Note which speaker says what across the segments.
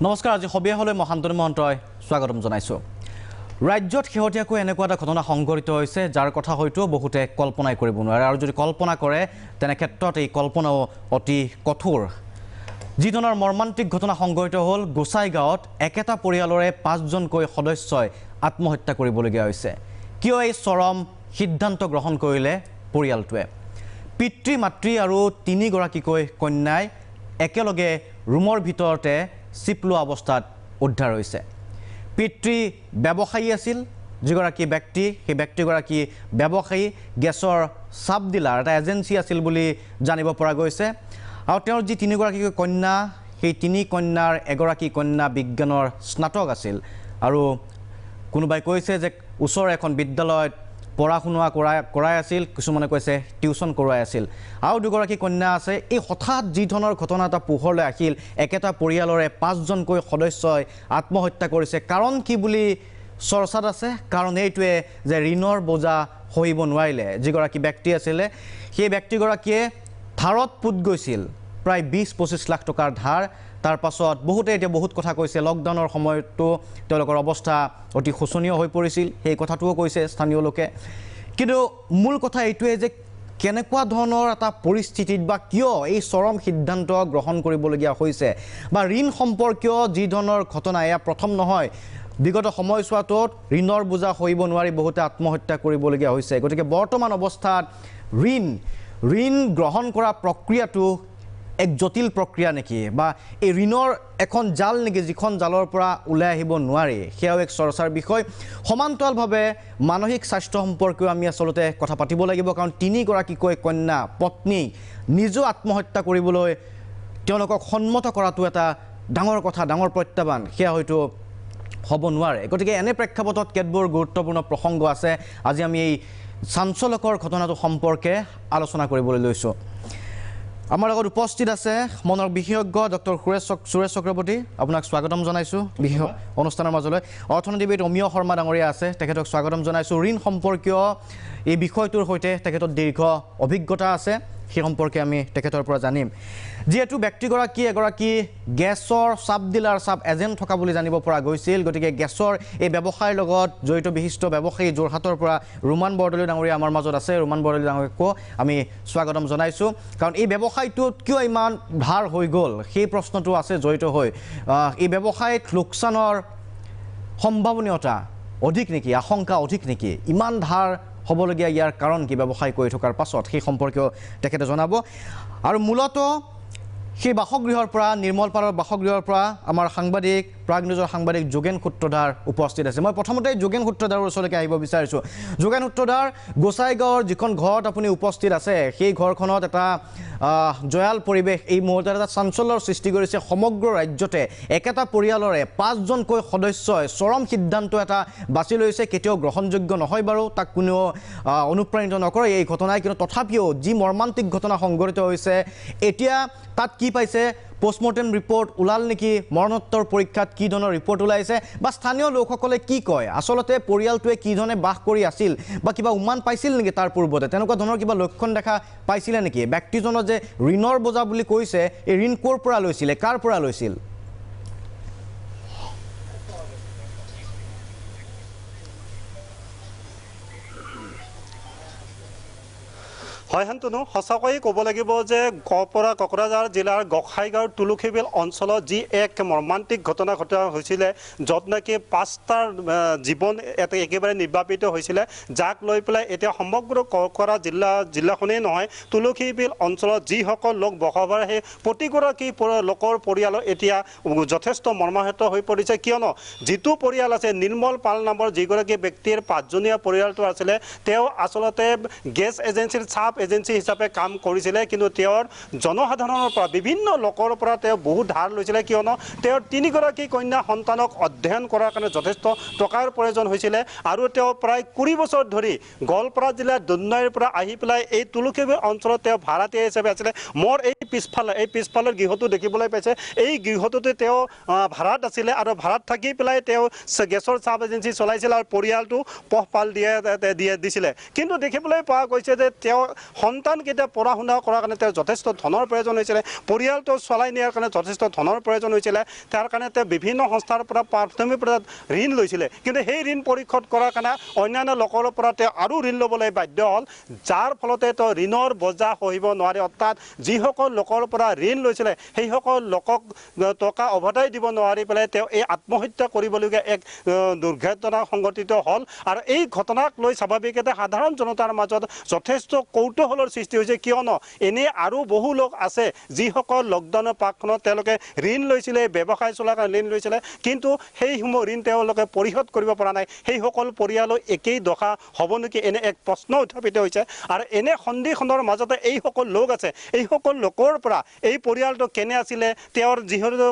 Speaker 1: নমস্কাৰ আজি সবিয়াহলৈ মহান্তনী মহন্তই স্বাগতম জনাইছো ৰাজ্যত শেহতীয়াকৈ এনেকুৱা এটা ঘটনা সংঘটিত হৈছে যাৰ কথা হয়তো বহুতে কল্পনাই কৰিব নোৱাৰে আৰু যদি কল্পনা কৰে তেনে ক্ষেত্ৰত এই কল্পনাও অতি কঠোৰ যিধৰণৰ মৰ্মান্তিক ঘটনা সংঘটিত হ'ল গোসাইগাঁৱত একেটা পৰিয়ালৰে 5জনকৈ সদস্যই আত্মহত্যা কৰিবলগীয়া হৈছে কিয় এই চৰম সিদ্ধান্ত গ্ৰহণ কৰিলে পৰিয়ালটোৱে পিতৃ মাতৃ আৰু 3গৰাকীকৈ কন্যাই একেলগে ৰুমৰ ভিতৰতে চিপলো অৱস্থাত উদ্ধাৰ হৈছে পিতৃ ব্যৱসায়ী আছিল যিগৰাকী ব্যক্তি সেই ব্যক্তিগৰাকী ব্যৱসায়ী গেছৰ সাব ডিলাৰ এটা এজেন্সি আছিল বুলি জানিব পৰা গৈছে আৰু তেওঁৰ যি 3গৰাকী কন্যা সেই 3 কন্যাৰ এগৰাকী কন্যা বিজ্ঞানৰ স্নাতক আছিল আৰু কোনোবাই কৈছে যে ওচৰ এখন বিদ্যালয়ত পঢ়া শুনা কৰাই আছিল কিছুমানে কৈছে টিউচন কৰোৱাই আছিল আৰু দুগৰাকী কন্যা আছে এই হঠাৎ যি ধৰণৰ ঘটনা এটা পোহৰলৈ আহিল একেটা পৰিয়ালৰে 5জনকৈ সদস্যই আত্মহত্যা কৰিছে কাৰণ কি বুলি চৰ্চাত আছে কাৰণ এইটোৱে যে ঋণৰ বোজা সহিব নোৱাৰিলে যিগৰাকী ব্যক্তি আছিল সেই ব্যক্তিগৰাকীয়ে ধাৰত পুত গৈছিল প্ৰায় 20-25 লাখ টকাৰ ধাৰ তাৰ পাছত বহুতে এতিয়া বহুত কথা কৈছে লকডাউনৰ সময়তো তেওঁলোকৰ অৱস্থা অতি শোচনীয় হৈ পৰিছিল সেই কথাটোও কৈছে স্থানীয় লোকে কিন্তু মূল কথা এইটোৱে যে কেনেকুৱা ধৰণৰ এটা পৰিস্থিতিত বা কিয় এই চৰম সিদ্ধান্ত গ্ৰহণ কৰিবলগীয়া হৈছে বা ঋণ সম্পৰ্কীয় যি ধৰণৰ ঘটনা এয়া প্ৰথম নহয় বিগত সময়ছোৱাটোত ঋণৰ বোজা সহিব নোৱাৰি বহুতে আত্মহত্যা কৰিবলগীয়া হৈছে গতিকে বৰ্তমান অৱস্থাত ঋণ গ্ৰহণ কৰা প্ৰক্ৰিয়াটো এক জটিল প্ৰক্ৰিয়া নেকি বা এই ঋণৰ এখন জাল নেকি যিখন জালৰ পৰা ওলাই আহিব নোৱাৰি সেয়াও এক চৰ্চাৰ বিষয় সমান্তৰালভাৱে মানসিক স্বাস্থ্য সম্পৰ্কীয় আমি আসলতে কথা পাতিব লাগিব কাৰণ 3গৰাকীকৈ কন্যা পত্নী নিজে আত্মহত্যা কৰিবলৈ তেওঁলোকক সন্মত কৰাটো এটা ডাঙৰ কথা ডাঙৰ প্ৰত্যাহ্বান সেয়া হয়তো হ'ব নোৱাৰে গতিকে এনে প্ৰেক্ষাপটত কেতবোৰ গুৰুত্বপূৰ্ণ প্ৰসংগ আছে আজি আমি এই চাঞ্চলকৰ ঘটনাটো সম্পৰ্কে আলোচনা কৰিবলৈ লৈছোঁ আমাৰ লগত উপস্থিত আছে মনৰ বিশেষজ্ঞ ডক্টৰ সুৰেশ চক্ৰৱৰ্তী আপোনাক স্বাগতম জনাইছো বিশেষ অনুষ্ঠানৰ মাজলৈ অৰ্থনীতিবিদ অমিয় শৰ্মা ডাঙৰীয়া আছে তেখেতক স্বাগতম জনাইছো ঋণ সম্পৰ্কীয় এই বিষয়টোৰ সৈতে তেখেতৰ দীৰ্ঘ অভিজ্ঞতা আছে সেই সম্পৰ্কে আমি তেখেতৰ পৰা জানিম যেহেতু ব্যক্তিগৰাকী এগৰাকী গেছৰ সাব ডিলাৰ সাব এজেন্ট থকা বুলি জানিব পৰা গৈছিল গতিকে গেছৰ এই ব্যৱসায়ৰ লগত জড়িত বিশিষ্ট ব্যৱসায়ী যোৰহাটৰ পৰা ৰোমান বৰদলৈ ডাঙৰীয়া আমাৰ মাজত আছে ৰোমান বৰদলৈ ডাঙৰীয়াকো আমি স্বাগতম জনাইছো কাৰণ এই ব্যৱসায়টোত কিয় ইমান ধাৰ হৈ গ'ল সেই প্ৰশ্নটো আছে জড়িত হৈ এই ব্যৱসায়ত লোকচানৰ সম্ভাৱনীয়তা অধিক নেকি আশংকা অধিক নেকি ইমান ধাৰ হ'বলগীয়া ইয়াৰ কাৰণ কি ব্যৱসায় কৰি থকাৰ পাছত সেই সম্পৰ্কীয় তেখেতে জনাব আৰু মূলতঃ সেই বাসগৃহৰ পৰা নিৰ্মলপালৰ বাসগৃহৰ পৰা আমাৰ সাংবাদিক প্ৰাগ নিউজৰ সাংবাদিক যোগেন সূত্ৰধাৰ উপস্থিত আছে মই প্ৰথমতে যোগেন সূত্ৰধাৰৰ ওচৰলৈকে আহিব বিচাৰিছোঁ যোগেন সূত্ৰধাৰ গোসাইগাঁৱৰ যিখন ঘৰত আপুনি উপস্থিত আছে সেই ঘৰখনত এটা জয়াল পৰিৱেশ এই মুহূৰ্তত এটা চাঞ্চল্যৰ সৃষ্টি কৰিছে সমগ্ৰ ৰাজ্যতে একেটা পৰিয়ালৰে 5জনকৈ সদস্যই চৰম সিদ্ধান্ত এটা বাছি লৈছে কেতিয়াও গ্ৰহণযোগ্য নহয় বাৰু তাক কোনেও অনুপ্ৰাণিত নকৰে এই ঘটনাই কিন্তু তথাপিও যি মৰ্মান্তিক ঘটনা সংঘটিত হৈছে এতিয়া তাত কি পাইছে পোষ্টমৰ্টেম ৰিপৰ্ট ওলাল নেকি মৰণোত্তৰ পৰীক্ষাত কি ধৰণৰ ৰিপৰ্ট ওলাইছে বা স্থানীয় লোকসকলে কি কয় আসলতে পৰিয়ালটোৱে কি ধৰণে বাস কৰি আছিল বা কিবা উমান পাইছিল নেকি তাৰ পূৰ্বতে তেনেকুৱা ধৰণৰ কিবা লক্ষণ দেখা পাইছিলে নেকি ব্যক্তিজনৰ যে ঋণৰ বোজা বুলি কৈছে এই ঋণ ক'ৰ পৰা লৈছিলে কাৰ পৰা লৈছিল
Speaker 2: হয় শান্তনু সঁচাকৈয়ে ক'ব লাগিব যে কোকৰাঝাৰ জিলাৰ গোসাইগাঁৱৰ তুলসীবিল অঞ্চলত যি এক মৰ্মান্তিক ঘটনা ঘটা হৈছিলে য'ত নেকি 5টাৰ জীৱন একেবাৰে নিৰ্বাপিত হৈছিলে যাক লৈ পেলাই এতিয়া সমগ্ৰ কোকৰাঝাৰ জিলাখনেই নহয় তুলসীবিল অঞ্চলত যিসকল লোক বসবাস সেই প্ৰতিগৰাকী লোকৰ পৰিয়ালৰ এতিয়া যথেষ্ট মৰ্মাহত হৈ পৰিছে কিয়নো যিটো পৰিয়াল আছে নিৰ্মল পাল নামৰ যিগৰাকী ব্যক্তিৰ 5জনীয়া পৰিয়ালটো আছিলে তেওঁ আচলতে গেছ এজেন্সিৰ চাব এজেন্সি হিচাপে কাম কৰিছিলে কিন্তু তেওঁৰ জনসাধাৰণৰ পৰা বিভিন্ন লোকৰ পৰা তেওঁ বহুত ধাৰ লৈছিলে কিয়নো তেওঁৰ 3গৰাকী কন্যা সন্তানক অধ্যয়ন কৰাৰ কাৰণে যথেষ্ট টকাৰ প্ৰয়োজন হৈছিলে আৰু তেওঁ প্ৰায় 20 বছৰ ধৰি গোৱালপাৰা জিলাৰ দুধনৈৰ পৰা আহি পেলাই এই তুলসীবিল অঞ্চলত তেওঁ ভাড়াতীয়া হিচাপে আছিলে মোৰ এই পিছফালৰ গৃহটো দেখিবলৈ পাইছে এই গৃহটোতে তেওঁ ভাড়াত আছিলে আৰু ভাড়াত থাকি পেলাই তেওঁ গেছৰ চাব এজেন্সি চলাইছিল আৰু পৰিয়ালটো পোহপাল দিছিলে কিন্তু দেখিবলৈ পোৱা গৈছে যে তেওঁ সন্তানকেইটা পঢ়া শুনা কৰাৰ কাৰণে তেওঁ যথেষ্ট ধনৰ প্ৰয়োজন হৈছিলে পৰিয়ালটো চলাই নিয়াৰ কাৰণে যথেষ্ট ধনৰ প্ৰয়োজন হৈছিলে তাৰ কাৰণে তেওঁ বিভিন্ন সংস্থাৰ পৰা প্ৰাথমিক পৰ্যায়ত ঋণ লৈছিলে কিন্তু সেই ঋণ পৰিশোধ কৰাৰ কাৰণে অন্যান্য লোকৰ পৰা তেওঁ আৰু ঋণ ল'বলৈ বাধ্য হ'ল যাৰ ফলতে তেওঁ ঋণৰ বোজা সহিব নোৱাৰে অৰ্থাৎ যিসকল লোকৰ পৰা ঋণ লৈছিলে সেইসকল লোকক টকা উভতাই দিব নোৱাৰি পেলাই তেওঁ এই আত্মহত্যা কৰিবলগীয়া এক দুৰ্ঘটনা সংঘটিত হ'ল আৰু এই ঘটনাক লৈ স্বাভাৱিকতে সাধাৰণ জনতাৰ মাজত যথেষ্ট কৌতূহলৰ সৃষ্টি হৈছে কিয়নো এনে আৰু বহু লোক আছে যিসকল লকডাউনৰ পাকখনত তেওঁলোকে ঋণ লৈছিলে ব্যৱসায় চলাৰ কাৰণে ঋণ লৈছিলে কিন্তু সেইসমূহ ঋণ তেওঁলোকে পৰিশোধ কৰিব পৰা নাই সেইসকল পৰিয়ালৰ একেই দশা হ'ব নেকি এনে এক প্ৰশ্ন উত্থাপিত হৈছে আৰু এনে সন্দিখনৰ মাজতে এইসকল লোক আছে এইসকল লোকৰ পৰা এই পৰিয়ালটো কেনে আছিলে তেওঁৰ যিহেতু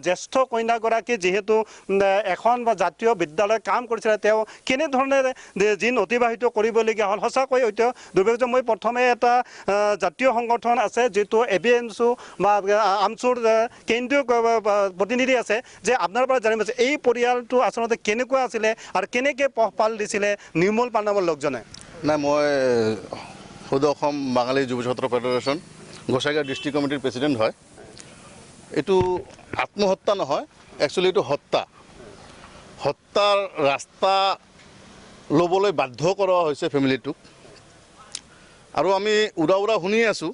Speaker 2: জ্যেষ্ঠ কন্যাগৰাকী যিহেতু এখন বা জাতীয় বিদ্যালয়ত কাম কৰিছিলে তেওঁ কেনেধৰণে দিন অতিবাহিত কৰিবলগীয়া হ'ল সঁচাকৈ হয়তো দুৰ্ভাগ্য মই প্ৰথমে এটা জাতীয় সংগঠন আছে যিটো ABMSU বা আমচুৰ কেন্দ্ৰীয় প্ৰতিনিধি আছে যে আপোনাৰ পৰা জানিব আছে এই পৰিয়ালটো আচলতে কেনেকুৱা আছিলে আৰু কেনেকৈ পোহপাল দিছিলে নিৰ্মল পাল নামৰ লোকজনে
Speaker 3: নাই মই সদৌ অসম বাঙালী যুৱ ছাত্ৰ ফেডাৰেশ্যন গোসাইগাঁও ডিষ্ট্ৰিক্ট কমিটিৰ প্ৰেচিডেণ্ট হয় এইটো আত্মহত্যা নহয় একচুৱেলি এইটো হত্যাৰ ৰাস্তা ল'বলৈ বাধ্য কৰা হৈছে ফেমিলিটোক আৰু আমি উৰা শুনি আছোঁ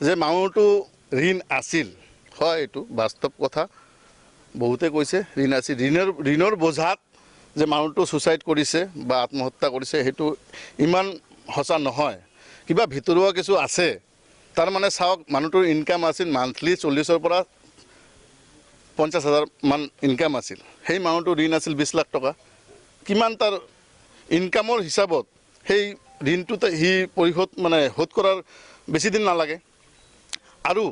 Speaker 3: যে মানুহটো ঋণ আছিল হয় এইটো বাস্তৱ কথা বহুতে কৈছে ঋণ আছিল ঋণৰ বোজাত যে মানুহটো ছুচাইড কৰিছে বা আত্মহত্যা কৰিছে সেইটো ইমান সঁচা নহয় কিবা ভিতৰুৱা কিছু আছে তাৰ মানে চাওক মানুহটোৰ ইনকাম আছিল মান্থলি 40,000 পৰা 50,000 মান ইনকাম আছিল সেই মানুহটোৰ ঋণ আছিল 20 লাখ টকা কিমান তাৰ ইনকামৰ হিচাপত সেই ঋণটোতে সি পৰিশোধ মানে শোধ কৰাৰ বেছি দিন নালাগে আৰু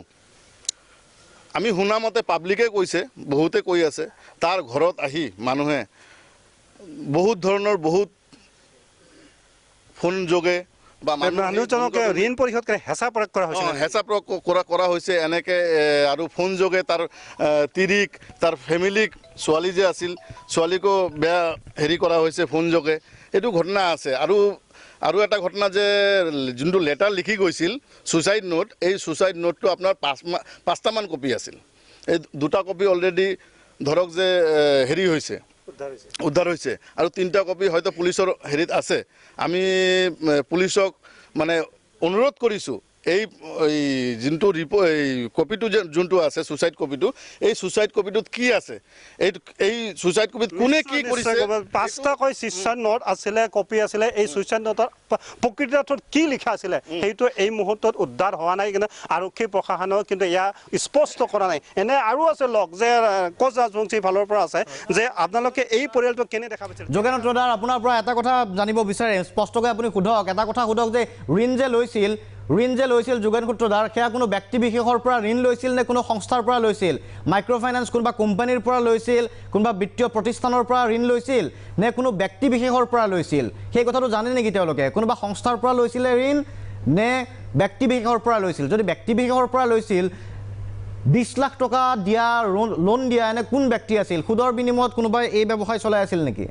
Speaker 3: আমি শুনা মতে পাব্লিকে কৈছে বহুতে কৈ আছে তাৰ ঘৰত আহি মানুহে বহুত ধৰণৰ বহুত ফোন যোগে বা
Speaker 2: মানুহজনক ঋণ পৰিশোধ কৰি হেঁচা প্ৰয়োগ কৰা হৈছে
Speaker 3: হেঁচা প্ৰয়োগ কৰা হৈছে এনেকৈ আৰু ফোন যোগে তাৰ তিৰিক তাৰ ফেমিলিক ছোৱালী যে আছিল ছোৱালীকো বেয়া হেৰি কৰা হৈছে ফোন যোগে এইটো ঘটনা আছে আৰু এটা ঘটনা যে যোনটো লেটাৰ লিখি গৈছিল ছুচাইড নোট এই ছুচাইড নোটটো আপোনাৰ 5টামান কপি আছিল এই 2টা কপি অলৰেডি ধৰক যে হেৰি হৈছে উদ্ধাৰ হৈছে আৰু 3টা কপি হয়তো পুলিচৰ হেৰিত আছে আমি পুলিচক মানে অনুৰোধ কৰিছোঁ এই যোনটো কপিটো যোনটো আছে ছুচাইড কপিটো এই ছুচাইড কপিটোত কি আছে এই ছুচাইড কপিত কোনে কি কৰিছে
Speaker 2: 5টাকৈ ছুচাইড নোট আছিলে কপি আছিলে এই ছুচাইড নোটৰ প্ৰকৃত অৰ্থত কি লিখা আছিলে সেইটো এই মুহূৰ্তত উদ্ধাৰ হোৱা নাই কিন্তু আৰক্ষী প্ৰশাসনেও কিন্তু এয়া স্পষ্ট কৰা নাই এনে আৰু আছে লোক যে কোচ ৰাজবংশী ফালৰ পৰা আছে যে আপোনালোকে এই পৰিয়ালটো কেনে দেখা পাইছে
Speaker 1: যোগেন্দ্ৰ দাৰ আপোনাৰ পৰা এটা কথা জানিব বিচাৰে স্পষ্টকৈ আপুনি সোধক এটা কথা সোধক যে ঋণ যে লৈছিল যোগেন সূত্ৰধাৰ সেয়া কোনো ব্যক্তি বিশেষৰ পৰা ঋণ লৈছিল নে কোনো সংস্থাৰ পৰা লৈছিল মাইক্ৰ' ফাইনেন্স কোনোবা কোম্পানীৰ পৰা লৈছিল কোনোবা বিত্তীয় প্ৰতিষ্ঠানৰ পৰা ঋণ লৈছিল নে কোনো ব্যক্তি বিশেষৰ পৰা লৈছিল সেই কথাটো জানে নেকি তেওঁলোকে কোনোবা সংস্থাৰ পৰা লৈছিলে ঋণ নে ব্যক্তি বিশেষৰ পৰা লৈছিল যদি ব্যক্তি বিশেষৰ পৰা লৈছিল 20 লাখ টকা দিয়া লোন দিয়া এনে কোন ব্যক্তি আছিল সুদৰ বিনিময়ত কোনোবাই এই ব্যৱসায় চলাই আছিল নেকি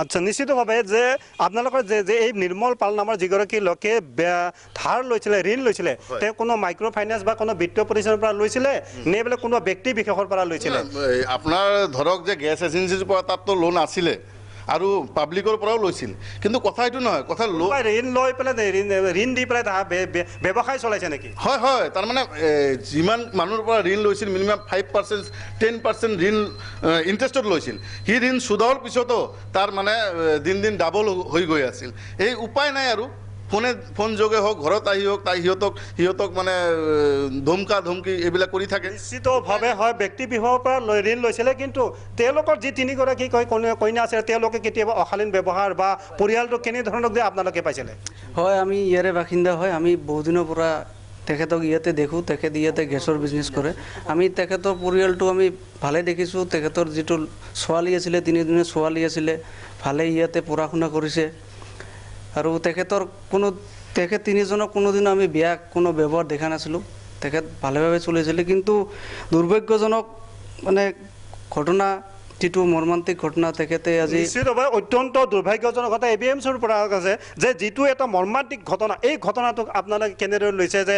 Speaker 2: আচ্ছা নিশ্চিতভাৱে যে আপোনালোকৰ যে এই নিৰ্মল পাল নামৰ যিগৰাকী লোকে ধাৰ লৈছিলে ঋণ লৈছিলে তেওঁ কোনো মাইক্ৰ' ফাইনেন্স বা কোনো বিত্তীয় প্ৰতিষ্ঠানৰ পৰা লৈছিলে নে বোলে কোনো ব্যক্তি বিশেষৰ পৰা লৈছিলে
Speaker 3: আপোনাৰ ধৰক যে গেছ এজেঞ্চিৰ পৰা তাততো লোন আছিলে আৰু পাব্লিকৰ পৰাও লৈছিল কিন্তু কথা এইটো নহয় কথা
Speaker 2: ঋণ লৈ পেলাই ঋণ দি পেলাই ব্যৱসায় চলাইছে নেকি
Speaker 3: হয় তাৰমানে যিমান মানুহৰ পৰা ঋণ লৈছিল মিনিমাম 5% 10% ঋণ ইণ্টাৰেষ্টত লৈছিল সি ঋণ সুদৰ পিছতো তাৰ মানে দিন ডাবল হৈ গৈ আছিল এই উপায় নাই আৰু ফোন যোগে হওক ঘৰত আহি হওক তাই সিহঁতক মানে ধমকি এইবিলাক কৰি থাকে
Speaker 2: নিশ্চিতভাৱে হয় ব্যক্তি বিশেষৰ পৰা ঋণ লৈছিলে কিন্তু তেওঁলোকৰ যি 3গৰাকী কন্যা আছে তেওঁলোকে কেতিয়াবা অশালীন ব্যৱহাৰ বা পৰিয়ালটো কেনেধৰণৰ যে আপোনালোকে পাইছিলে
Speaker 4: হয় আমি ইয়াৰে বাসিন্দা হয় আমি বহুদিনৰ পৰা তেখেতক ইয়াতে দেখোঁ, তেখেত ইয়াতে গেছৰ বিজনেছ কৰে। আমি তেখেতৰ পৰিয়ালটো আমি ভালে দেখিছোঁ। তেখেতৰ যিটো ছোৱালী আছিলে, তিনিজনী ছোৱালী আছিলে, ভালে ইয়াতে পঢ়া শুনা কৰিছে। আৰু তেখেত তিনিজনক কোনোদিনো আমি বেয়া কোনো ব্যৱহাৰ দেখা নাছিলোঁ। তেখেত ভালেভাৱে চলিছিলে। কিন্তু দুৰ্ভাগ্যজনক মানে ঘটনা, যিটো মৰ্মান্তিক ঘটনা তেখেতে আজি
Speaker 2: নিশ্চিতভাৱে অত্যন্ত দুৰ্ভাগ্যজনক কথা ABMCৰ পৰা আছে যে যিটো এটা মৰ্মান্তিক ঘটনা, এই ঘটনাটোক আপোনালোকে কেনেদৰে লৈছে যে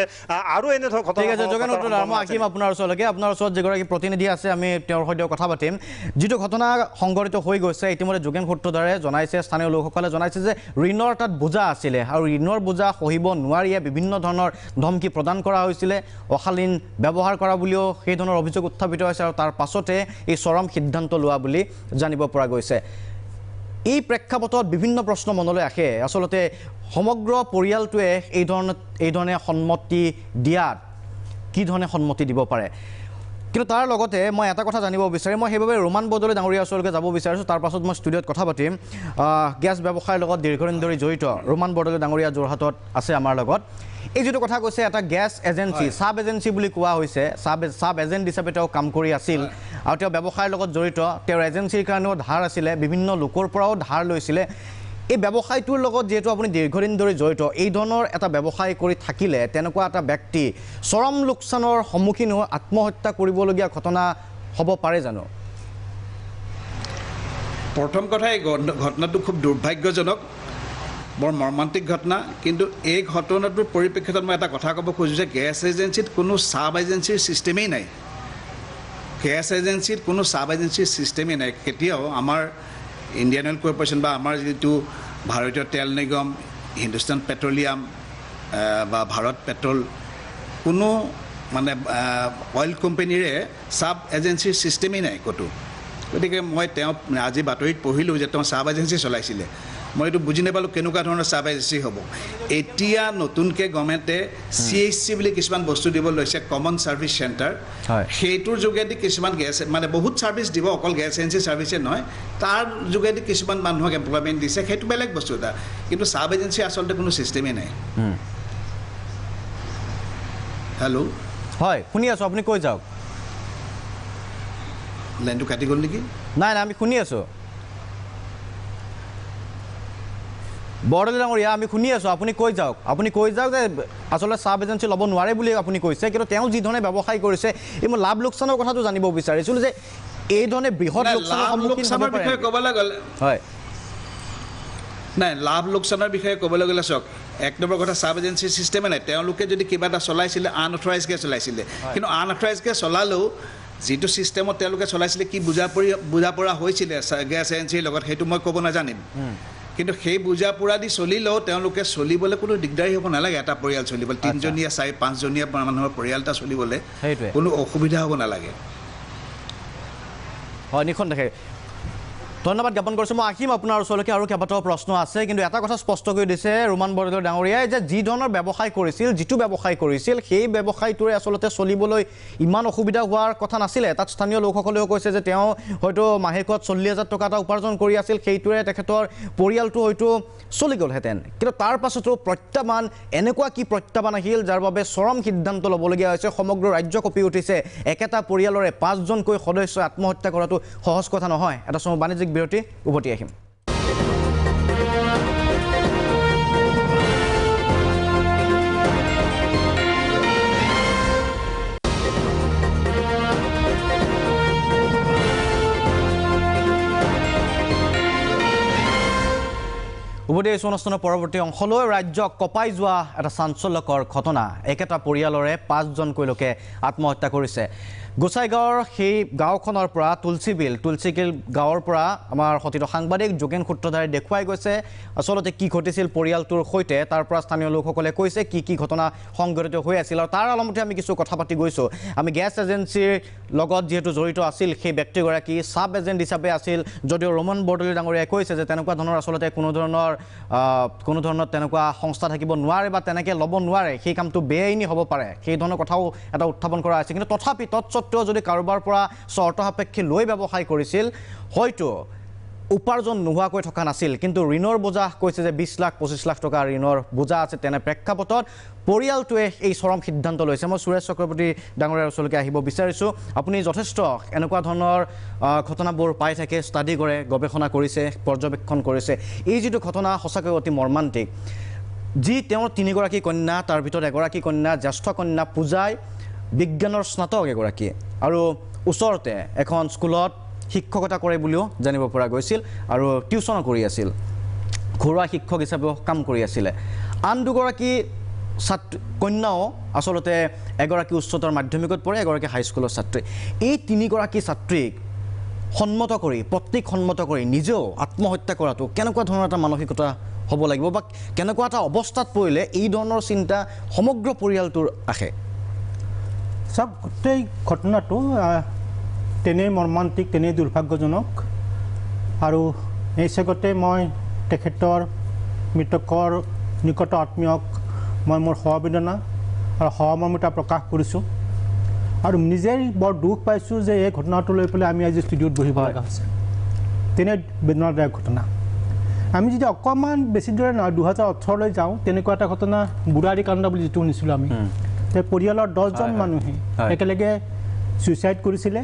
Speaker 2: আৰু এনে ধৰণৰ ঘটনা?
Speaker 1: ঠিক আছে যোগেন সূত্ৰধাৰ, মই আহিম আপোনাৰ ওচৰলৈকে। আপোনাৰ ওচৰত যিগৰাকী প্ৰতিনিধি আছে আমি তেওঁৰ সৈতে কথা পাতিম। যিটো ঘটনা সংঘটিত হৈ গৈছে ইতিমধ্যে যোগেন সূত্ৰধাৰে জনাইছে, স্থানীয় লোকসকলে জনাইছে যে ঋণৰ তাত বোজা আছিলে আৰু ঋণৰ বোজা সহিব নোৱাৰিয়ে বিভিন্ন ধৰণৰ ধমকি প্ৰদান কৰা হৈছিলে, অশালীন ব্যৱহাৰ কৰা বুলিও সেই ধৰণৰ অভিযোগ উত্থাপিত হৈছে আৰু তাৰ পাছতে এই চৰম সিদ্ধান্ত লোৱা বুলি জানিব পৰা গৈছে। এই প্ৰেক্ষাপটত বিভিন্ন প্ৰশ্ন মনলৈ আহে। আচলতে সমগ্ৰ পৰিয়ালটোৱে এই ধৰণে সন্মতি দিয়াত কি ধৰণে সন্মতি দিব পাৰে? কিন্তু তাৰ লগতে মই এটা কথা জানিব বিচাৰিম, মই সেইবাবে ৰোমান বৰদলৈ ডাঙৰীয়াৰ ওচৰলৈকে যাব বিচাৰিছোঁ। তাৰ পাছত মই ষ্টুডিঅ'ত কথা পাতিম। গেছ ব্যৱসায়ৰ লগত দীৰ্ঘদিন ধৰি জড়িত ৰোমান বৰদলৈ ডাঙৰীয়া যোৰহাটত আছে আমাৰ লগত। এই যিটো কথা কৈছে, এটা গেছ এজেঞ্চি, চাব এজেঞ্চি বুলি কোৱা হৈছে, চাব এজেণ্ট হিচাপে তেওঁ কাম কৰি আছিল আৰু তেওঁ ব্যৱসায়ৰ লগত জড়িত। তেওঁৰ এজেঞ্চিৰ কাৰণেও ধাৰ আছিলে, বিভিন্ন লোকৰ পৰাও ধাৰ লৈছিলে। এই ব্যৱসায়টোৰ লগত যিহেতু আপুনি দীৰ্ঘদিন ধৰি জড়িত, এই ধৰণৰ এটা ব্যৱসায় কৰি থাকিলে তেনেকুৱা এটা ব্যক্তি চৰম লোকচানৰ সন্মুখীন হৈ আত্মহত্যা কৰিবলগীয়া ঘটনা হ'ব পাৰে জানো?
Speaker 5: প্ৰথম কথা, এই ঘটনাটো খুব দুৰ্ভাগ্যজনক, বৰ মৰ্মান্তিক ঘটনা। কিন্তু এই ঘটনাটোৰ পৰিপ্ৰেক্ষিতত মই এটা কথা ক'ব খোজোঁ যে গেছ এজেঞ্চিত কোনো চাব এজেঞ্চিৰ ছিষ্টেমেই নাই। গেছ এজেঞ্চিত কোনো চাব এজেঞ্চিৰ ছিষ্টেমেই নাই। কেতিয়াও আমাৰ ইণ্ডিয়ান অইল কৰ্পৰেশ্যন বা আমাৰ যিটো ভাৰতীয় তেল নিগম, হিন্দুস্তান পেট্ৰলিয়াম বা ভাৰত পেট্ৰল, কোনো মানে অইল কোম্পানীৰে চাব এজেঞ্চিৰ ছিষ্টেমেই নাই ক'তো। গতিকে মই তেওঁ আজি বাতৰিত পঢ়িলোঁ যে তেওঁ চাব এজেঞ্চি চলাইছিলে। মই এইটো বুজি নাপালোঁ কেনেকুৱা ধৰণৰ চাব এজেঞ্চি হ'ব। এতিয়া নতুনকৈ গভৰ্ণমেণ্টে CHC বুলি কিছুমান বস্তু দিব লৈছে, কমন ছাৰ্ভিচ চেণ্টাৰ। সেইটোৰ যোগেদি কিছুমান গেছ মানে বহুত ছাৰ্ভিচ দিব, অকল গেছ এজেঞ্চি ছাৰ্ভিচে নহয়, তাৰ যোগেদি কিছুমান মানুহক এমপ্লয়মেণ্ট দিছে, সেইটো বেলেগ বস্তু এটা। কিন্তু চাব এজেঞ্চি আচলতে কোনো ছিষ্টেমেই নাই। হেল্ল',
Speaker 1: হয় শুনি আছোঁ, আপুনি কৈ যাওক।
Speaker 5: লাইনটো কাটি গ'ল নেকি?
Speaker 1: নাই নাই, আমি শুনি আছোঁ বৰদলৈ ডাঙৰীয়া, আমি শুনি আছোঁ, আপুনি কৈ যাওক। আপুনি কৈ যাওক যে আচলতে চাব এজেঞ্চি ল'ব নোৱাৰে বুলি আপুনি কৈছে, কিন্তু তেওঁ যি ধৰণে ব্যৱসায় কৰিছে, এই মই লাভ লোকচানৰ কথাটো জানিব বিচাৰিছিলোঁ যে এই ধৰণে বৃহৎ লোকচানৰ সন্মুখীন হ'ব পাৰে।
Speaker 5: বিষয়ে ক'বলৈ গ'লে
Speaker 1: হয়,
Speaker 5: নাই, লাভ লোকচানৰ বিষয়ে ক'বলৈ গ'লে চাওক, এক নম্বৰ কথা, চাব এজেঞ্চিৰ ছিষ্টেমে নাই। তেওঁলোকে যদি কিবা এটা চলাইছিলে আনঅথৰাইজকৈ চলাইছিলে, কিন্তু আনঅথৰাইজকৈ চলালেও যিটো ছিষ্টেমত তেওঁলোকে চলাইছিলে, কি বুজা পৰা হৈছিলে গেছ এজেঞ্চিৰ লগত, সেইটো মই ক'ব নাজানিম। কিন্তু সেই বুজা পৰা দি চলিলেও তেওঁলোকে চলিবলৈ কোনো দিগদাৰী হ'ব নালাগে। এটা পৰিয়াল চলিবলৈ, 3জনীয়া 4-5জনীয়া মানুহৰ পৰিয়াল এটা চলিবলৈ কোনো অসুবিধা হ'ব নালাগে।
Speaker 1: হয়, নিখন দেখে। ধন্যবাদ জ্ঞাপন কৰিছোঁ। মই আহিম আপোনাৰ ওচৰলৈকে, আৰু কেইবাটাও প্ৰশ্ন আছে। কিন্তু এটা কথা স্পষ্ট কৰি দিছে ৰোমান বৰদলৈ ডাঙৰীয়াই যে যি ধৰণৰ ব্যৱসায় কৰিছিল, যিটো ব্যৱসায় কৰিছিল, সেই ব্যৱসায়টোৰে আচলতে চলিবলৈ ইমান অসুবিধা হোৱাৰ কথা নাছিলে। তাত স্থানীয় লোকসকলেও কৈছে যে তেওঁ হয়তো মাহেকত 40,000 টকা এটা উপাৰ্জন কৰি আছিল, সেইটোৰে তেখেতৰ পৰিয়ালটো হয়তো চলি গ'লহেঁতেন। কিন্তু তাৰ পাছতো প্ৰত্যাহ্বান, এনেকুৱা কি প্ৰত্যাহ্বান আহিল যাৰ বাবে চৰম সিদ্ধান্ত ল'বলগীয়া হৈছে। সমগ্ৰ ৰাজ্য কঁপি উঠিছে। একেটা পৰিয়ালৰে 5জনকৈ সদস্যই আত্মহত্যা কৰাটো সহজ কথা নহয়। এটা সময় বাণিজ্যিক বিৰতি, উভতি আহিম। উভতি আহিছোঁ অনুষ্ঠানৰ পৰৱৰ্তী অংশলৈ। ৰাজ্যক কঁপাই যোৱা এটা চাঞ্চল্যকৰ ঘটনা। একেটা পৰিয়ালৰে 5জনকৈ লোকে আত্মহত্যা কৰিছে। গোসাইগাঁৱৰ সেই গাঁওখনৰ পৰা তুলসীবিল গাঁৱৰ পৰা আমাৰ সতীৰ্থ সাংবাদিক যোগেন সূত্ৰধাৰে দেখুৱাই গৈছে আচলতে কি ঘটিছিল পৰিয়ালটোৰ সৈতে। তাৰ পৰা স্থানীয় লোকসকলে কৈছে কি ঘটনা সংঘটিত হৈ আছিল, আৰু তাৰ আলমতে আমি কিছু কথা পাতি গৈছোঁ। আমি গেছ এজেঞ্চিৰ লগত যিহেতু জড়িত আছিল, সেই ব্যক্তিগৰাকী চাব এজেণ্ট হিচাপে আছিল, যদিও ৰোমান বৰদলৈ ডাঙৰীয়াই কৈছে যে তেনেকুৱা ধৰণৰ আচলতে কোনো ধৰণৰ তেনেকুৱা সংস্থা থাকিব নোৱাৰে বা তেনেকৈ ল'ব নোৱাৰে, সেই কামটো বেআইনী হ'ব পাৰে, সেই ধৰণৰ কথাও এটা উত্থাপন কৰা হৈছে। কিন্তু তথাপি তৎসত্ত্বেও যদি কাৰোবাৰ পৰা চৰ্ত সাপেক্ষে লৈ ব্যৱসায় কৰিছিল, হয়তো উপাৰ্জন নোহোৱাকৈ থকা নাছিল কিন্তু ঋণৰ বোজা কৈছে যে 20 লাখ 25 লাখ টকা ঋণৰ বোজা আছে তেনে প্ৰেক্ষাপটত পৰিয়ালটোৱে এই চৰম সিদ্ধান্ত লৈছে মই সুৰেশ চক্ৰৱৰ্তী ডাঙৰীয়াৰ ওচৰলৈকে আহিব বিচাৰিছোঁ আপুনি যথেষ্ট এনেকুৱা ধৰণৰ ঘটনাবোৰ পাই থাকে ষ্টাডি কৰে গৱেষণা কৰিছে পৰ্যবেক্ষণ কৰিছে এই যিটো ঘটনা সঁচাকৈ অতি মৰ্মান্তিক যি তেওঁৰ 3গৰাকী কন্যা তাৰ ভিতৰত এগৰাকী কন্যা জ্যেষ্ঠ কন্যা পূজাই বিজ্ঞানৰ স্নাতক এগৰাকী আৰু ওচৰতে এখন স্কুলত শিক্ষকতা কৰে বুলিও জানিব পৰা গৈছিল আৰু টিউচনো কৰি আছিল ঘৰুৱা শিক্ষক হিচাপেও কাম কৰি আছিলে আন দুগৰাকী কন্যাও আচলতে এগৰাকী উচ্চতৰ মাধ্যমিকত পঢ়ে এগৰাকী হাইস্কুলৰ ছাত্ৰী এই 3গৰাকী ছাত্ৰীক সন্মত কৰি পত্নীক সন্মত কৰি নিজেও আত্মহত্যা কৰাটো কেনেকুৱা ধৰণৰ এটা মানসিকতা হ'ব লাগিব বা কেনেকুৱা এটা অৱস্থাত পৰিলে এই ধৰণৰ চিন্তা সমগ্ৰ পৰিয়ালটোৰ আহে
Speaker 6: চাওক গোটেই ঘটনাটো তেনেই মৰ্মান্তিক তেনেই দুৰ্ভাগ্যজনক আৰু এই চেগতে মই তেখেতৰ মৃতকৰ নিকট আত্মীয়ক মই মোৰ সমবেদনা আৰু সহমৰ্মিতা প্ৰকাশ কৰিছোঁ আৰু নিজেই বৰ দুখ পাইছোঁ যে এই ঘটনাটো লৈ পেলাই আমি আজি ষ্টুডিঅ'ত বহিব লগা হৈছে তেনে বেদনাদায়ক ঘটনা আমি যদি অকণমান বেছি দূৰে নহয় 2018লৈ যাওঁ তেনেকুৱা এটা ঘটনা বুঢ়াৰী কাণ্ড বুলি যিটো শুনিছিলোঁ আমি পৰিয়ালৰ 10জন মানুহে একেলগে সুইচাইড কৰিছিলে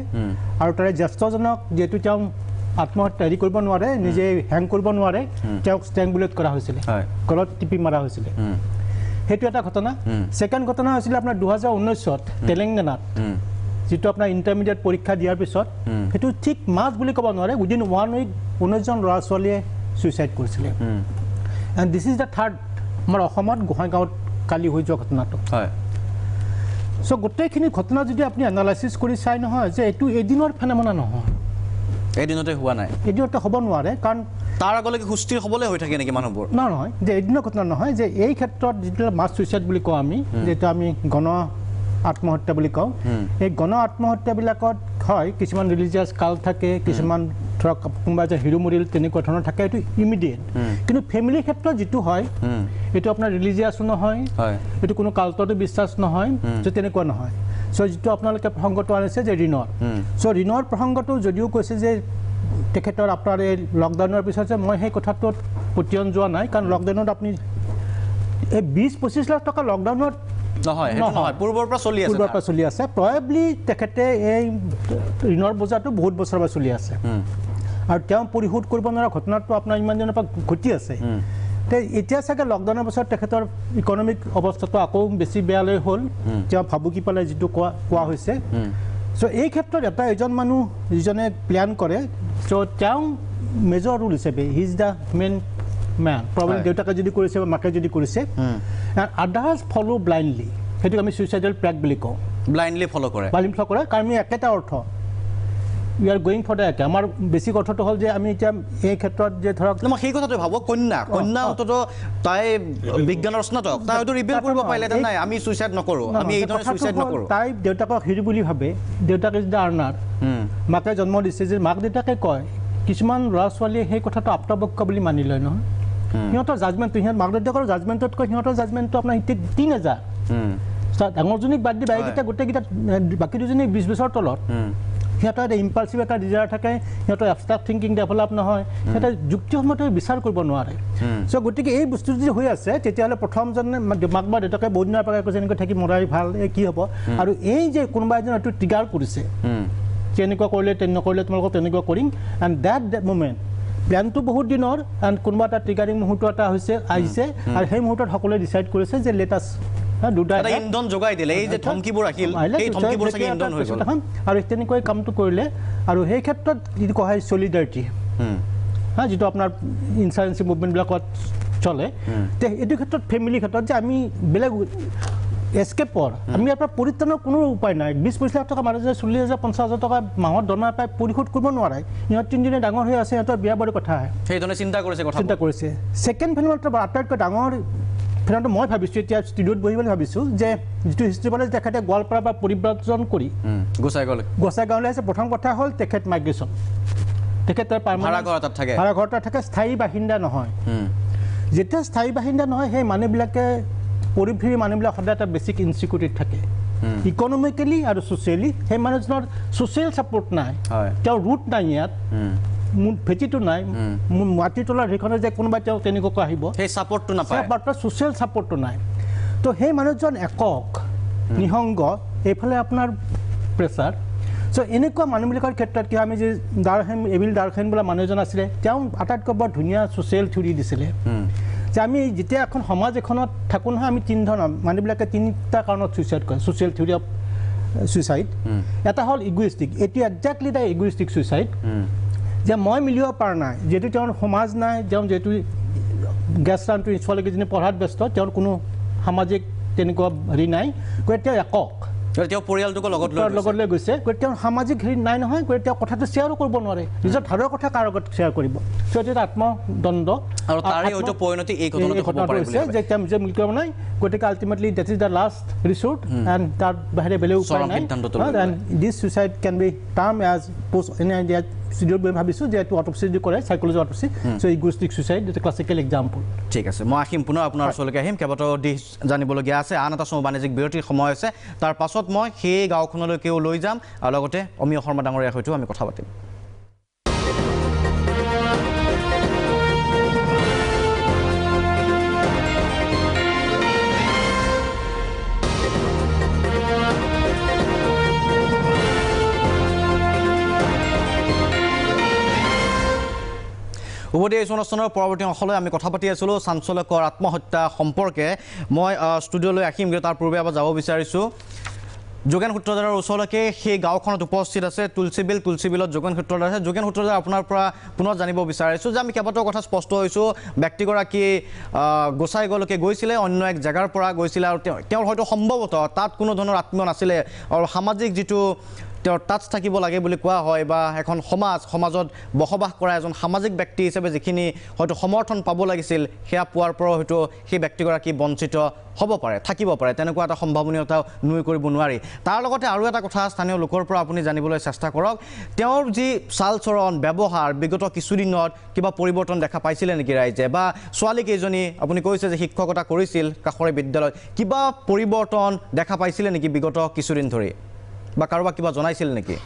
Speaker 6: আৰু তাৰে জ্যেষ্ঠজনক যিহেতু তেওঁ আত্মহত্যা হেৰি কৰিব নোৱাৰে নিজে হেং কৰিব নোৱাৰে তেওঁক ষ্ট্ৰেংগুলেট কৰা হৈছিলে গলত টিপি মাৰা হৈছিলে সেইটো এটা ঘটনা ছেকেণ্ড ঘটনা হৈছিলে আপোনাৰ 2019ত তেলেংগানাত যিটো আপোনাৰ ইণ্টাৰমিডিয়েট পৰীক্ষা দিয়াৰ পিছত সেইটো ঠিক মাছ বুলি ক'ব নোৱাৰে উইদিন 1 উইক 19জন ল'ৰা ছোৱালীয়ে সুইচাইড কৰিছিলে and this is the third আমাৰ অসমত গোহাঁইগাঁৱত কালি হৈ যোৱা ঘটনাটো চ' গোটেইখিনি ঘটনা যদি আপুনি এনালাইচিছ কৰি চাই নহয় যে এইটো এদিনৰ ফেনমেনা নহয়
Speaker 1: এদিনতে হোৱা নাই
Speaker 6: এদিনতে হ'ব নোৱাৰে কাৰণ
Speaker 1: তাৰ আগলৈকে সুস্থিৰ হ'বলৈ হৈ থাকে নেকি মানুহবোৰ
Speaker 6: নহয় যে এদিনৰ ঘটনা নহয় যে এই ক্ষেত্ৰত যিটো মাছ চুইচাইড বুলি কওঁ আমি যিটো আমি গণ আত্মহত্যা বুলি কওঁ এই গণ আত্মহত্যাবিলাকত হয় কিছুমান ৰিলিজিয়াছ কাল থাকে কিছুমান ধৰক কোনোবা যে হিৰো মৰিল তেনেকুৱা ধৰণৰ থাকে এইটো ইমিডিয়েট কিন্তু ফেমিলিৰ ক্ষেত্ৰত যিটো হয় এইটো আপোনাৰ ৰিলিজিয়াছো নহয় এইটো কোনো কাল্টতো বিশ্বাস নহয় যে তেনেকুৱা নহয় চ' যিটো আপোনালোকে প্ৰসংগটো আনিছে যে ঋণৰ চ' ঋণৰ প্ৰসংগটো যদিও কৈছে যে তেখেতৰ আপোনাৰ এই লকডাউনৰ পিছত যে মই সেই কথাটোত পতিয়ন যোৱা নাই কাৰণ লকডাউনত আপুনি এই 20-25 লাখ টকা লকডাউনত
Speaker 1: নহয় পূৰ্বৰ পৰা চলি আছে
Speaker 6: প্ৰবেবলি তেখেতে এই ঋণৰ বোজাটো বহুত বছৰৰ পৰা চলি আছে আৰু তেওঁ পৰিশোধ কৰিব নোৱাৰা ঘটনাটো আপোনাৰ ইমান দিনৰ পৰা ঘটি আছে এতিয়া চাগে লকডাউনৰ পাছত তেখেতৰ ইকনমিক অৱস্থাটো আকৌ বেছি বেয়ালৈ হ'ল তেওঁ ভাবুকি পেলাই যিটো কোৱা হৈছে চ' এই ক্ষেত্ৰত এজন মানুহ যিজনে প্লেন কৰে চ' তেওঁ মেজৰ ৰোল হিচাপে he is the main man problem দেউতাকে যদি কৰিছে বা মাকে যদি কৰিছে আদাৰ্ছ ফ'ল' ব্লাইণ্ডলি সেইটোক আমি চুইচাইডেল প্ৰেক বুলি কওঁ
Speaker 1: ব্লাইণ্ডলি ফ'ল' কৰে
Speaker 6: কাৰণ আমি একেটা অৰ্থ we are going for the একে আমাৰ বেছি অৰ্থটো হ'ল যে আমি এতিয়া এই ক্ষেত্ৰত যে ধৰক
Speaker 1: মই সেই কথাটো ভাবোঁ কন্যা অন্তত তাই বিজ্ঞানৰ স্নাতক তাই হয়তো ৰিভিল কৰিব পাৰিলে নাই আমি চুইচাইড নকৰোঁ আমি এই ধৰণে চুইচাইড নকৰোঁ
Speaker 6: তাই দেউতাকক হিৰো বুলি ভাবে দেউতাকে যদি আৰ্ণাৰ মাকে জন্ম দিছে যে মাক দেউতাকে কয় কিছুমান ল'ৰা ছোৱালীয়ে সেই কথাটো আপ্তবক্ষ বুলি মানি লয় নহয় সিহঁতৰ জাজমেণ্টটো মাক দেউতাকৰ জাজমেণ্টতকৈ সিহঁতৰ জাজমেণ্টটো আপোনাৰ 3000 ডাঙৰজনীক বাদ দি বাকীকেইটা গোটেইকেইটা বাকী দুজনী 20 বছৰ তলত সিহঁতৰ এটা ইম্পালচিভ এটা ডিজায়াৰ থাকে সিহঁতৰ এবষ্ট্ৰাক্ট থিংকিং ডেভেলপ নহয় সিহঁতে যুক্তিসন্মত বিচাৰ কৰিব নোৱাৰে চ' গতিকে এই বস্তুটো যদি হৈ আছে তেতিয়াহ'লে প্ৰথমজনে মাক বা দেউতাকে বহুত দিনৰ পৰা কৈছে এনেকৈ থাকি মৰাই ভাল কি হ'ব আৰু এই যে কোনোবা এজন এইটো ট্ৰিগাৰ কৰিছে তেনেকুৱা কৰিলে নকৰিলে তোমালোকক তেনেকুৱা কৰিম এণ্ড দেট মুমেণ্ট প্লেনটো বহুত দিনৰ এণ্ড কোনোবা এটা ট্ৰিগাৰিং মুহূৰ্ত এটা আহিছে আৰু সেই মুহূৰ্তত সকলোৱে ডিচাইড কৰিছে যে লেটাছ
Speaker 1: ইন্ধন যোগাই দিলে এই যে ধমকিবোৰ আহিল এই ধমকিবোৰ চাগে ইন্ধন হৈ গ'ল
Speaker 6: আৰু তেনেকৈ কামটো কৰিলে আৰু সেই ক্ষেত্ৰত যিটো কোৱা হয় চলিডাৰিটি যিটো আপোনাৰ ইনচাৰেঞ্চি মুভমেণ্টবিলাকত চলে এইটো ক্ষেত্ৰত ফেমিলিৰ ক্ষেত্ৰত যে আমি বেলেগ এস্কেপৰ আমি ইয়াৰ পৰা পৰিত্ৰাণৰ কোনো উপায় নাই 20-25 লাখ টকা মানুহে 40,000-50,000 টকা মাহত দৰমহা পাই পৰিশোধ কৰিব নোৱাৰে সিহঁত তিনিজনে ডাঙৰ হৈ আছে সিহঁতৰ বিয়া বাৰু কথা আহে
Speaker 1: সেইধৰণে চিন্তা কৰিছে
Speaker 6: ছেকেণ্ড ফেমিলিৰ আটাইতকৈ ডাঙৰ ফেনাটো মই ভাবিছোঁ এতিয়া ষ্টুডিঅ'ত বহিবলৈ ভাবিছোঁ যে যিটো হিষ্ট্ৰী পালে তেখেতে গোৱালপাৰা বা পৰিব্ৰাজন কৰি গোসাইগাঁৱলৈ আছে প্ৰথম কথা হ'ল তেখেত মাইগ্ৰেশ্যন তেখেতে ভাড়া ঘৰ তাত থাকে স্থায়ী বাসিন্দা নহয় যেতিয়া স্থায়ী বাসিন্দা নহয় সেই মানুহবিলাকে পৰিভ্ৰমী মানুহবিলাক সদায় এটা বেছিক ইনচিকিউৰিটিত থাকে ইকনমিকেলি আৰু ছ'চিয়েলি সেই মানুহজনৰ ছ'চিয়েল ছাপৰ্ট নাই তেওঁৰ ৰুট নাই ইয়াত ভেটিটো নাই মাটিৰ তলৰ সেইখনে যে কোনোবাই তেওঁ তেনেকুৱাকৈ আহিব
Speaker 1: সেই ছাপৰ্টটো নাপায়
Speaker 6: ছ'চিয়েল ছাপৰ্টটো নাই তো সেই মানুহজন একক নিসংগ এইফালে আপোনাৰ প্ৰেছাৰ চ' এনেকুৱা মানুহবিলাকৰ ক্ষেত্ৰত কি আমি যে এবিল ডাৰহেম বোলা মানুহ এজন আছিলে তেওঁ আটাইতকৈ বৰ ধুনীয়া ছ'চিয়েল থিয়ৰী দিছিলে যে আমি যেতিয়া এখন সমাজ এখনত থাকোঁ নহয় আমি তিনি ধৰণৰ মানুহবিলাকে তিনিটা কাৰণত ছুইচাইড কৰে ছ'চিয়েল থিয়ৰী অফ ছুইচাইড এটা হ'ল ইগোইষ্টিক এইটো একজেক্টলি দ্য ইগোইষ্টিক ছুইচাইড যে মই মিলিব পৰা নাই যিহেতু তেওঁৰ সমাজ নাই তেওঁ যিহেতু গেছ ৰাউণ্ডটো ছোৱালীকেইজনী পঢ়াত ব্যস্ত তেওঁৰ কোনো সামাজিক তেনেকুৱা হেৰি নাই গতিকে তেওঁ একক
Speaker 1: তেওঁ পৰিয়ালটোকো লগত
Speaker 6: লৈ গৈছে গতিকে তেওঁৰ সামাজিক হেৰি নাই নহয় গতিকে তেওঁ কথাটো শ্বেয়াৰো কৰিব নোৱাৰে নিজৰ ধাৰৰ কথা কাৰ আগত শ্বেয়াৰ কৰিব চ' এইটো আত্মদণ্ড
Speaker 1: আৰু তাৰে হয়তো পৰিণতি এই ঘটনাটো
Speaker 6: হৈছে যে তেওঁ নিজে মিলি কৰিব নাই গতিকে ultimately that is the last resort and তাৰ বাহিৰে বেলেগ উপায় নাই and this suicide can be term as post এনে আইডিয়া ষ্টুডিঅ'ত মই ভাবিছোঁ যে এইটো অট'পচি যদি কৰে চাইক'লজি অট'পচি চ' ইগোষ্টিক ছুইচাইড এইটো ক্লাছিকেল এক্সাম্পল
Speaker 1: ঠিক আছে মই আহিম পুনৰ আপোনাৰ ওচৰলৈকে আহিম কেইবাটাও দিশ জানিবলগীয়া আছে আন এটা সময় বাণিজ্যিক বিৰতিৰ সময় হৈছে তাৰ পাছত মই সেই গাঁওখনলৈকেও লৈ যাম আৰু লগতে অমীয় শৰ্মা ডাঙৰীয়াৰ সৈতেও আমি কথা পাতিম উভতি এই অনুষ্ঠানৰ পৰৱৰ্তী অংশলৈ আমি কথা পাতি আছিলোঁ চাঞ্চল্যকৰ আত্মহত্যা সম্পৰ্কে মই ষ্টুডিঅ'লৈ আহিমগৈ তাৰ পূৰ্বে এবাৰ যাব বিচাৰিছোঁ যোগেন সূত্ৰধাৰৰ ওচৰলৈকে সেই গাঁওখনত উপস্থিত আছে তুলসীবিলত যোগেন সূত্ৰধাৰ আছে যোগেন সূত্ৰধাৰ আপোনাৰ পৰা পুনৰ জানিব বিচাৰিছোঁ যে আমি কেইবাটাও কথা স্পষ্ট হৈছোঁ ব্যক্তিগৰাকী গোসাইগাঁৱলৈকে গৈছিলে অন্য এক জেগাৰ পৰা গৈছিলে আৰু তেওঁৰ হয়তো সম্ভৱতঃ তাত কোনো ধৰণৰ আত্মীয় নাছিলে আৰু সামাজিক যিটো তেওঁৰ টাচ থাকিব লাগে বুলি কোৱা হয় বা এখন সমাজত বসবাস কৰা এজন সামাজিক ব্যক্তি হিচাপে যিখিনি হয়তো সমৰ্থন পাব লাগিছিল সেয়া পোৱাৰ পৰাও হয়তো সেই ব্যক্তিগৰাকী বঞ্চিত হ'ব পাৰে থাকিব পাৰে তেনেকুৱা এটা সম্ভাৱনীয়তাও নুই কৰিব নোৱাৰি তাৰ লগতে আৰু এটা কথা স্থানীয় লোকৰ পৰা আপুনি জানিবলৈ চেষ্টা কৰক তেওঁৰ যি চাল চৰণ ব্যৱহাৰ বিগত কিছুদিনত কিবা পৰিৱৰ্তন দেখা পাইছিলে নেকি ৰাইজে বা ছোৱালীকেইজনী আপুনি কৈছে যে শিক্ষকতা কৰিছিল কাষৰে বিদ্যালয়ত কিবা পৰিৱৰ্তন দেখা পাইছিলে নেকি বিগত কিছুদিন ধৰি বা কাৰোবাক কিবা জনাইছিল নেকি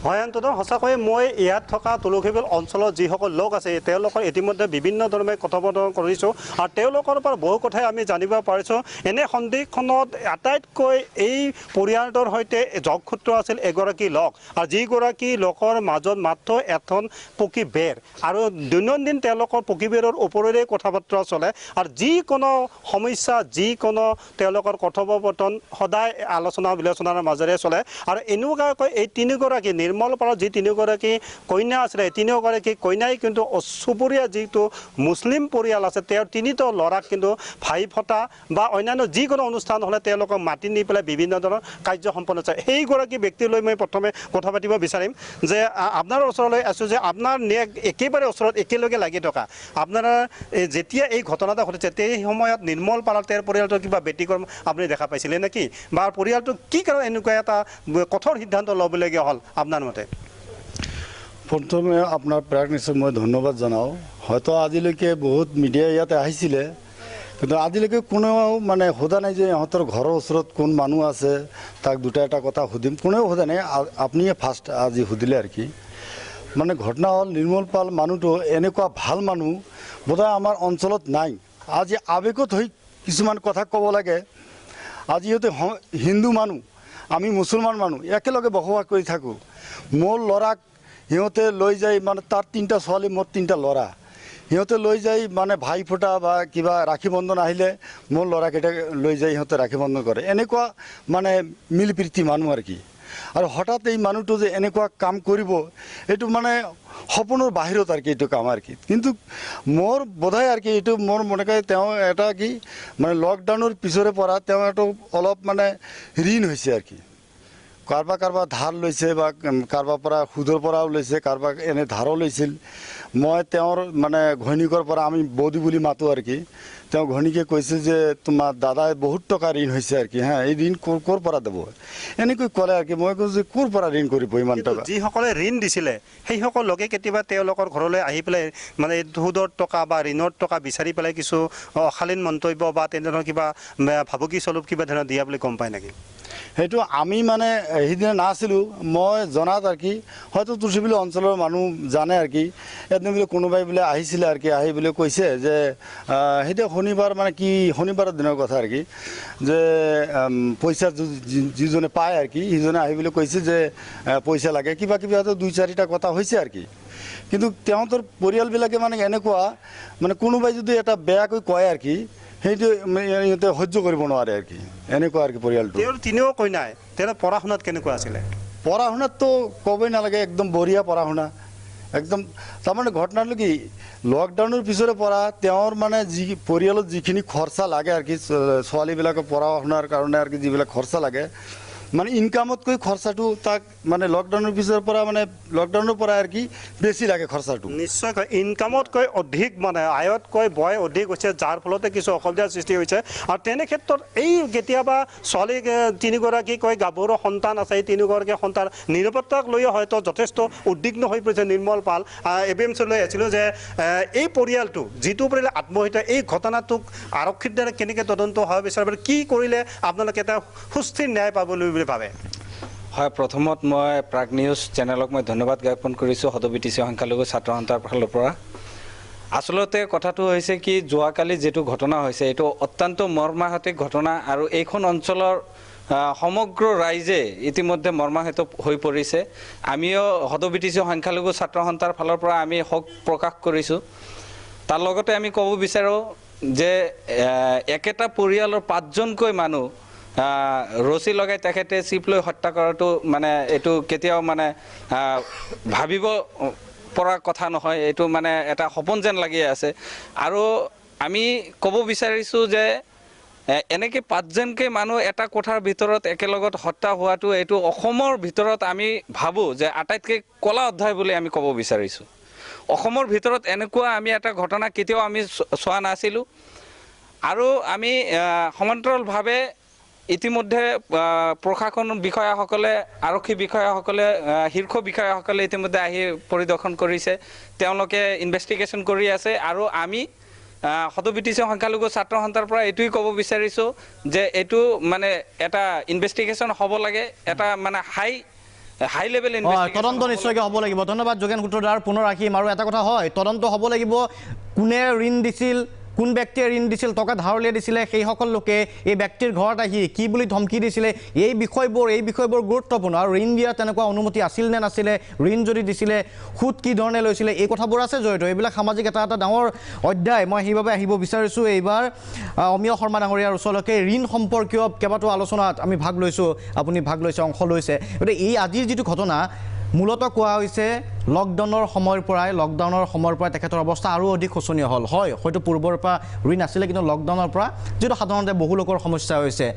Speaker 2: হয় অন্ততঃ সঁচাকৈয়ে মই ইয়াত থকা তুলসীবিল অঞ্চলত যিসকল লোক আছে তেওঁলোকৰ ইতিমধ্যে বিভিন্ন ধৰণে কথা বতৰা কৰিছোঁ আৰু তেওঁলোকৰ পৰা বহু কথাই আমি জানিব পাৰিছোঁ এনে সন্ধিখনত আটাইতকৈ এই পৰিয়ালটোৰ সৈতে যোগসূত্ৰ আছিল এগৰাকী লোক আৰু যিগৰাকী লোকৰ মাজত মাত্ৰ এখন পকী বেৰ আৰু দৈনন্দিন তেওঁলোকৰ পকী বেৰৰ ওপৰেৰে কথা বতৰা চলে আৰু যিকোনো সমস্যা যিকোনো তেওঁলোকৰ কথোপকথন সদায় আলোচনা বিলোচনাৰ মাজেৰে চলে আৰু এনেকুৱাকৈ এই তিনিগৰাকী নিৰ্মলপাৰাৰ যি তিনিগৰাকী কন্যা আছিলে তিনিওগৰাকী কন্যাই কিন্তু চুবুৰীয়া যিটো মুছলিম পৰিয়াল আছে তেওঁৰ তিনিটা ল'ৰাক কিন্তু ভাই ফটা বা অন্যান্য যিকোনো অনুষ্ঠান হ'লে তেওঁলোকক মাতি নি পেলাই বিভিন্ন ধৰণৰ কাৰ্য সম্পন্ন কৰে সেইগৰাকী ব্যক্তিলৈ মই প্ৰথমে কথা পাতিব বিচাৰিম যে আপোনাৰ ওচৰলৈ আছোঁ যে আপোনাৰ একেবাৰে ওচৰত একেলগে লাগি থকা আপোনাৰ যেতিয়া এই ঘটনাটো ঘটিছে সেই সময়ত নিৰ্মলপাৰাৰ তেওঁৰ পৰিয়ালটোৰ কিবা ব্যতিক্ৰম আপুনি দেখা পাইছিলে নেকি বা পৰিয়ালটো কি কাৰণ এনেকুৱা এটা কঠোৰ সিদ্ধান্ত ল'বলগীয়া হ'ল আপোনাৰ মতে
Speaker 7: প্ৰথমে আপোনাৰ প্ৰাক নিশ্চয় মই ধন্যবাদ জনাওঁ হয়তো আজিলৈকে বহুত মিডিয়া ইয়াতে আহিছিলে কিন্তু আজিলৈকে কোনেও মানে সোধা নাই যে ইহঁতৰ ঘৰৰ ওচৰত কোন মানুহ আছে তাক দুটা এটা কথা সুধিম কোনেও সোধা নাই আপুনিয়ে ফাৰ্ষ্ট আজি সুধিলে আৰু কি মানে ঘটনা হ'ল নিৰ্মল পাল মানুহটো এনেকুৱা ভাল মানুহ বোধহয় আমাৰ অঞ্চলত নাই আজি আৱেগত হৈ কিছুমান কথা ক'ব লাগে আজি সিহঁতে হিন্দু মানুহ আমি মুছলমান মানুহ একেলগে বসবাস কৰি থাকোঁ মোৰ ল'ৰাক সিহঁতে লৈ যায় মানে তাৰ তিনিটা ছোৱালী মোৰ তিনিটা ল'ৰা সিহঁতে লৈ যায় মানে ভাই ফোটা বা কিবা ৰাখী বন্ধন আহিলে মোৰ ল'ৰাকেইটাক লৈ যায় সিহঁতে ৰাখী বন্ধন কৰে এনেকুৱা মানে মিল প্ৰীতি মানুহ আৰু কি আৰু হঠাৎ এই মানুহটো যে এনেকুৱা কাম কৰিব এইটো মানে সপোনৰ বাহিৰত আৰু কি এইটো কাম আৰু কি কিন্তু মোৰ বোধহয় আৰু কি এইটো মোৰ মনে কৰে তেওঁ এটা কি মানে লকডাউনৰ পিছৰে পৰা তেওঁ এইটো অলপ মানে ঋণ হৈছে আৰু কি কাৰোবাৰ ধাৰ লৈছে বা কাৰোবাৰ পৰা সুদৰ পৰাও লৈছে কাৰোবাক এনে ধাৰো লৈছিল মই তেওঁৰ মানে ঘৈণীকৰ পৰা আমি বৌদি বুলি মাতোঁ আৰু কি তেওঁ ঘনীকে কৈছে যে তোমাৰ দাদাই বহুত টকা ঋণ হৈছে আৰু কি এই ঋণ ক'ৰ পৰা দেব এনেকৈ ক'লে আৰু কি মই কৈছোঁ যে ক'ৰ পৰা ঋণ কৰিব ইমান টকা
Speaker 2: যিসকলে ঋণ দিছিলে সেইসকল লোকে কেতিয়াবা তেওঁলোকৰ ঘৰলৈ আহি পেলাই মানে সুদৰ টকা বা ঋণৰ টকা বিচাৰি পেলাই কিছু অশালীন মন্তব্য বা তেনেধৰণৰ কিবা ভাবুকি স্বৰূপ কিবা ধৰণৰ দিয়া বুলি গম পায় নেকি?
Speaker 7: সেইটো আমি মানে সেইদিনা নাছিলোঁ মই জনাত আৰু কি হয়তো তুলসীবিল অঞ্চলৰ মানুহ জানে আৰু কি এদিন বোলে কোনোবাই বোলে আহিছিলে আৰু কি আহি বোলে কৈছে যে সেইটো শনিবাৰ মানে কি শনিবাৰৰ দিনৰ কথা আৰু কি যে পইচা যিজনে পায় আৰু কি সিজনে আহি বোলে কৈছে যে পইচা লাগে কিবা কিবি হয়তো 2-4টা কথা হৈছে আৰু কি কিন্তু তেওঁলোকৰ পৰিয়ালবিলাকে মানে এনেকুৱা মানে কোনোবাই যদি এটা বেয়াকৈ কয় আৰু কি সেইটো ইহঁতে সহ্য কৰিব নোৱাৰে আৰু কি এনেকুৱা আৰু কি পৰিয়ালটো
Speaker 2: তিনিও কৈ নাই তেওঁ পঢ়া শুনাত কেনেকুৱা আছিলে?
Speaker 7: পঢ়া শুনাততো ক'বই নালাগে একদম বঢ়িয়া পঢ়া শুনা একদম তাৰমানে ঘটনাটো কি লকডাউনৰ পিছৰে পৰা তেওঁৰ মানে যি পৰিয়ালত যিখিনি খৰচা লাগে আৰু কি ছোৱালীবিলাকৰ পঢ়া শুনাৰ কাৰণে আৰু কি যিবিলাক খৰচা লাগে মানে ইনকামতকৈ খৰচাটো তাক মানে লকডাউনৰ পিছৰ পৰা মানে লকডাউনৰ পৰা আৰু কি বেছি লাগে খৰচাটো
Speaker 2: নিশ্চয়কৈ ইনকামতকৈ অধিক মানে আয়তকৈ ব্যয় অধিক হৈছে যাৰ ফলতে কিছু অসুবিধাৰ সৃষ্টি হৈছে আৰু তেনে ক্ষেত্ৰত এই কেতিয়াবা ছোৱালী 3গৰাকীকৈ গাভৰু সন্তান আছে এই 3গৰাকী সন্তান নিৰাপত্তাক লৈও হয়তো যথেষ্ট উদ্বিগ্ন হৈ পৰিছে নিৰ্মল পাল ABMC-লৈ আছিলোঁ যে এই পৰিয়ালটো যিটো পৰিয়ালে আত্মহত্যা এই ঘটনাটোক আৰক্ষীৰ দ্বাৰা কেনেকৈ তদন্ত হ'ব বিচাৰে কি কৰিলে আপোনালোকে এটা সুস্থিৰ ন্যায় পাবলৈ বুলি ভাবে?
Speaker 8: হয় প্ৰথমত মই প্ৰাগ নিউজ চেনেলক মই ধন্যবাদ জ্ঞাপন কৰিছোঁ HBTC সংখ্যালঘু ছাত্ৰ সন্থাৰ ফালৰ পৰা আসলতে কথাটো হৈছে কি যোৱাকালি যেটো ঘটনা হৈছে এটো অত্যন্ত মৰ্মাহতিক ঘটনা আৰু এইখন অঞ্চলৰ সমগ্ৰ ৰাইজে ইতিমধ্যে মৰ্মাহত হৈ পৰিছে আমিও HBTC সংখ্যালঘু ছাত্ৰ সন্থাৰ ফালৰ পৰা আমি হক প্ৰকাশ কৰিছোঁ তাৰ লগতে আমি ক'ব বিচাৰো যে একেটা পৰিয়ালৰ 5জনকৈ মানুহ ৰছী লগাই তেখেতে চিপ লৈ হত্যা কৰাটো মানে এটো কেতিয়াও মানে ভাবিব পৰা কথা নহয় এটো মানে এটা সপন যেন লাগি আছে আৰু আমি ক'ব বিচাৰিছো যে এনেকে 5জনকে মানুহ এটা কোঠাৰ ভিতৰত একেলগত হত্যা হোৱাটো এটো অসমৰ ভিতৰত আমি ভাবো যে আটাইতকৈ কলা অধ্যায় বুলি আমি ক'ব বিচাৰিছো অসমৰ ভিতৰত এনেকুৱা আমি এটা ঘটনা কেতিয়াও আমি চোৱা নাছিলো আৰু আমি সমান্তৰালভাৱে ইতিমধ্যে প্ৰশাসন বিষয়াসকলে আৰক্ষী বিষয়াসকলে শীৰ্ষ বিষয়াসকলে ইতিমধ্যে আহি পৰিদৰ্শন কৰিছে তেওঁলোকে ইনভেষ্টিগেশ্যন কৰি আছে আৰু আমি HBTC সংখ্যালঘু ছাত্ৰ সন্থাৰ পৰা এটোই ক'ব বিচাৰিছো যে এটো মানে এটা ইনভেষ্টিগেশ্যন হ'ব লাগে এটা মানে হাই লেভেল ইনভেষ্টিগেশ্যন
Speaker 1: তদন্ত নিশ্চয়কৈ হ'ব লাগিব ধন্যবাদ যোগেন সূত্ৰধাৰ পুনৰ ৰাখিম আৰু এটা কথা হয় তদন্ত হ'ব লাগিব কোনে ঋণ দিছিল কোন ব্যক্তিয়ে ঋণ দিছিল টকা ধাৰলৈ দিছিলে সেই সকল লোকে এই ব্যক্তিৰ ঘৰত আহি কি বুলি ধমকি দিছিলে এই বিষয়বোৰ গুৰুত্বপূৰ্ণ আৰু ঋণ দিয়া তেনেকুৱা অনুমতি আছিল নে নাছিলে ঋণ যদি দিছিলে সুদ কি ধৰণে লৈছিলে এই কথাবোৰ আছে জড়িত এইবিলাক সামাজিক এটা ডাঙৰ অধ্যায় মই সেইবাবে আহিব বিচাৰিছোঁ এইবাৰ অমিয় শৰ্মা ডাঙৰীয়াৰ ওচৰলৈকে ঋণ সম্পৰ্কীয় কেইবাটাও আলোচনাত আমি ভাগ লৈছোঁ আপুনি ভাগ লৈছে অংশ লৈছে গতিকে এই আজিৰ যিটো ঘটনা মূলতঃ কোৱা হৈছে লকডাউনৰ সময়ৰ পৰাই তেখেতৰ অৱস্থা আৰু অধিক শোচনীয় হ'ল হয় হয়তো পূৰ্বৰ পৰা ঋণ আছিলে কিন্তু লকডাউনৰ পৰা যিটো সাধাৰণতে বহু লোকৰ সমস্যা হৈছে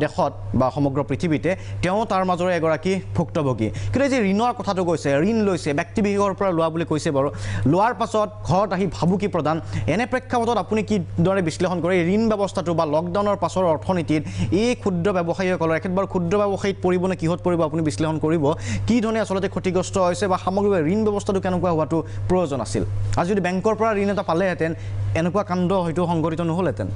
Speaker 1: দেশত বা সমগ্ৰ পৃথিৱীতে তেওঁ তাৰ মাজৰে এগৰাকী ভুক্তভোগী কিন্তু যে ঋণৰ কথাটো কৈছে ঋণ লৈছে ব্যক্তিবিশেষৰ পৰা লোৱা বুলি কৈছে বাৰু লোৱাৰ পাছত ঘৰত আহি ভাবুকি প্ৰদান এনে প্ৰেক্ষাপটত আপুনি কিদৰে বিশ্লেষণ কৰে ঋণ ব্যৱস্থাটো বা লকডাউনৰ পাছৰ অৰ্থনীতিত এই ক্ষুদ্ৰ ব্যৱসায়ীসকলৰ একেবাৰে ক্ষুদ্ৰ ব্যৱসায়ীত পৰিব নে কিহত পৰিব আপুনি বিশ্লেষণ কৰিব কি ধৰণে আচলতে ক্ষতিগ্ৰস্ত হৈছে বা সামগ্ৰিক ঋণ ব্যৱস্থাটো কেনেকুৱা হোৱাটো প্ৰয়োজন আছিল আজি যদি বেংকৰ পৰা ঋণ এটা পালেহেঁতেন এনেকুৱা কাণ্ড হয়তো সংঘটিত নহ'লহেঁতেন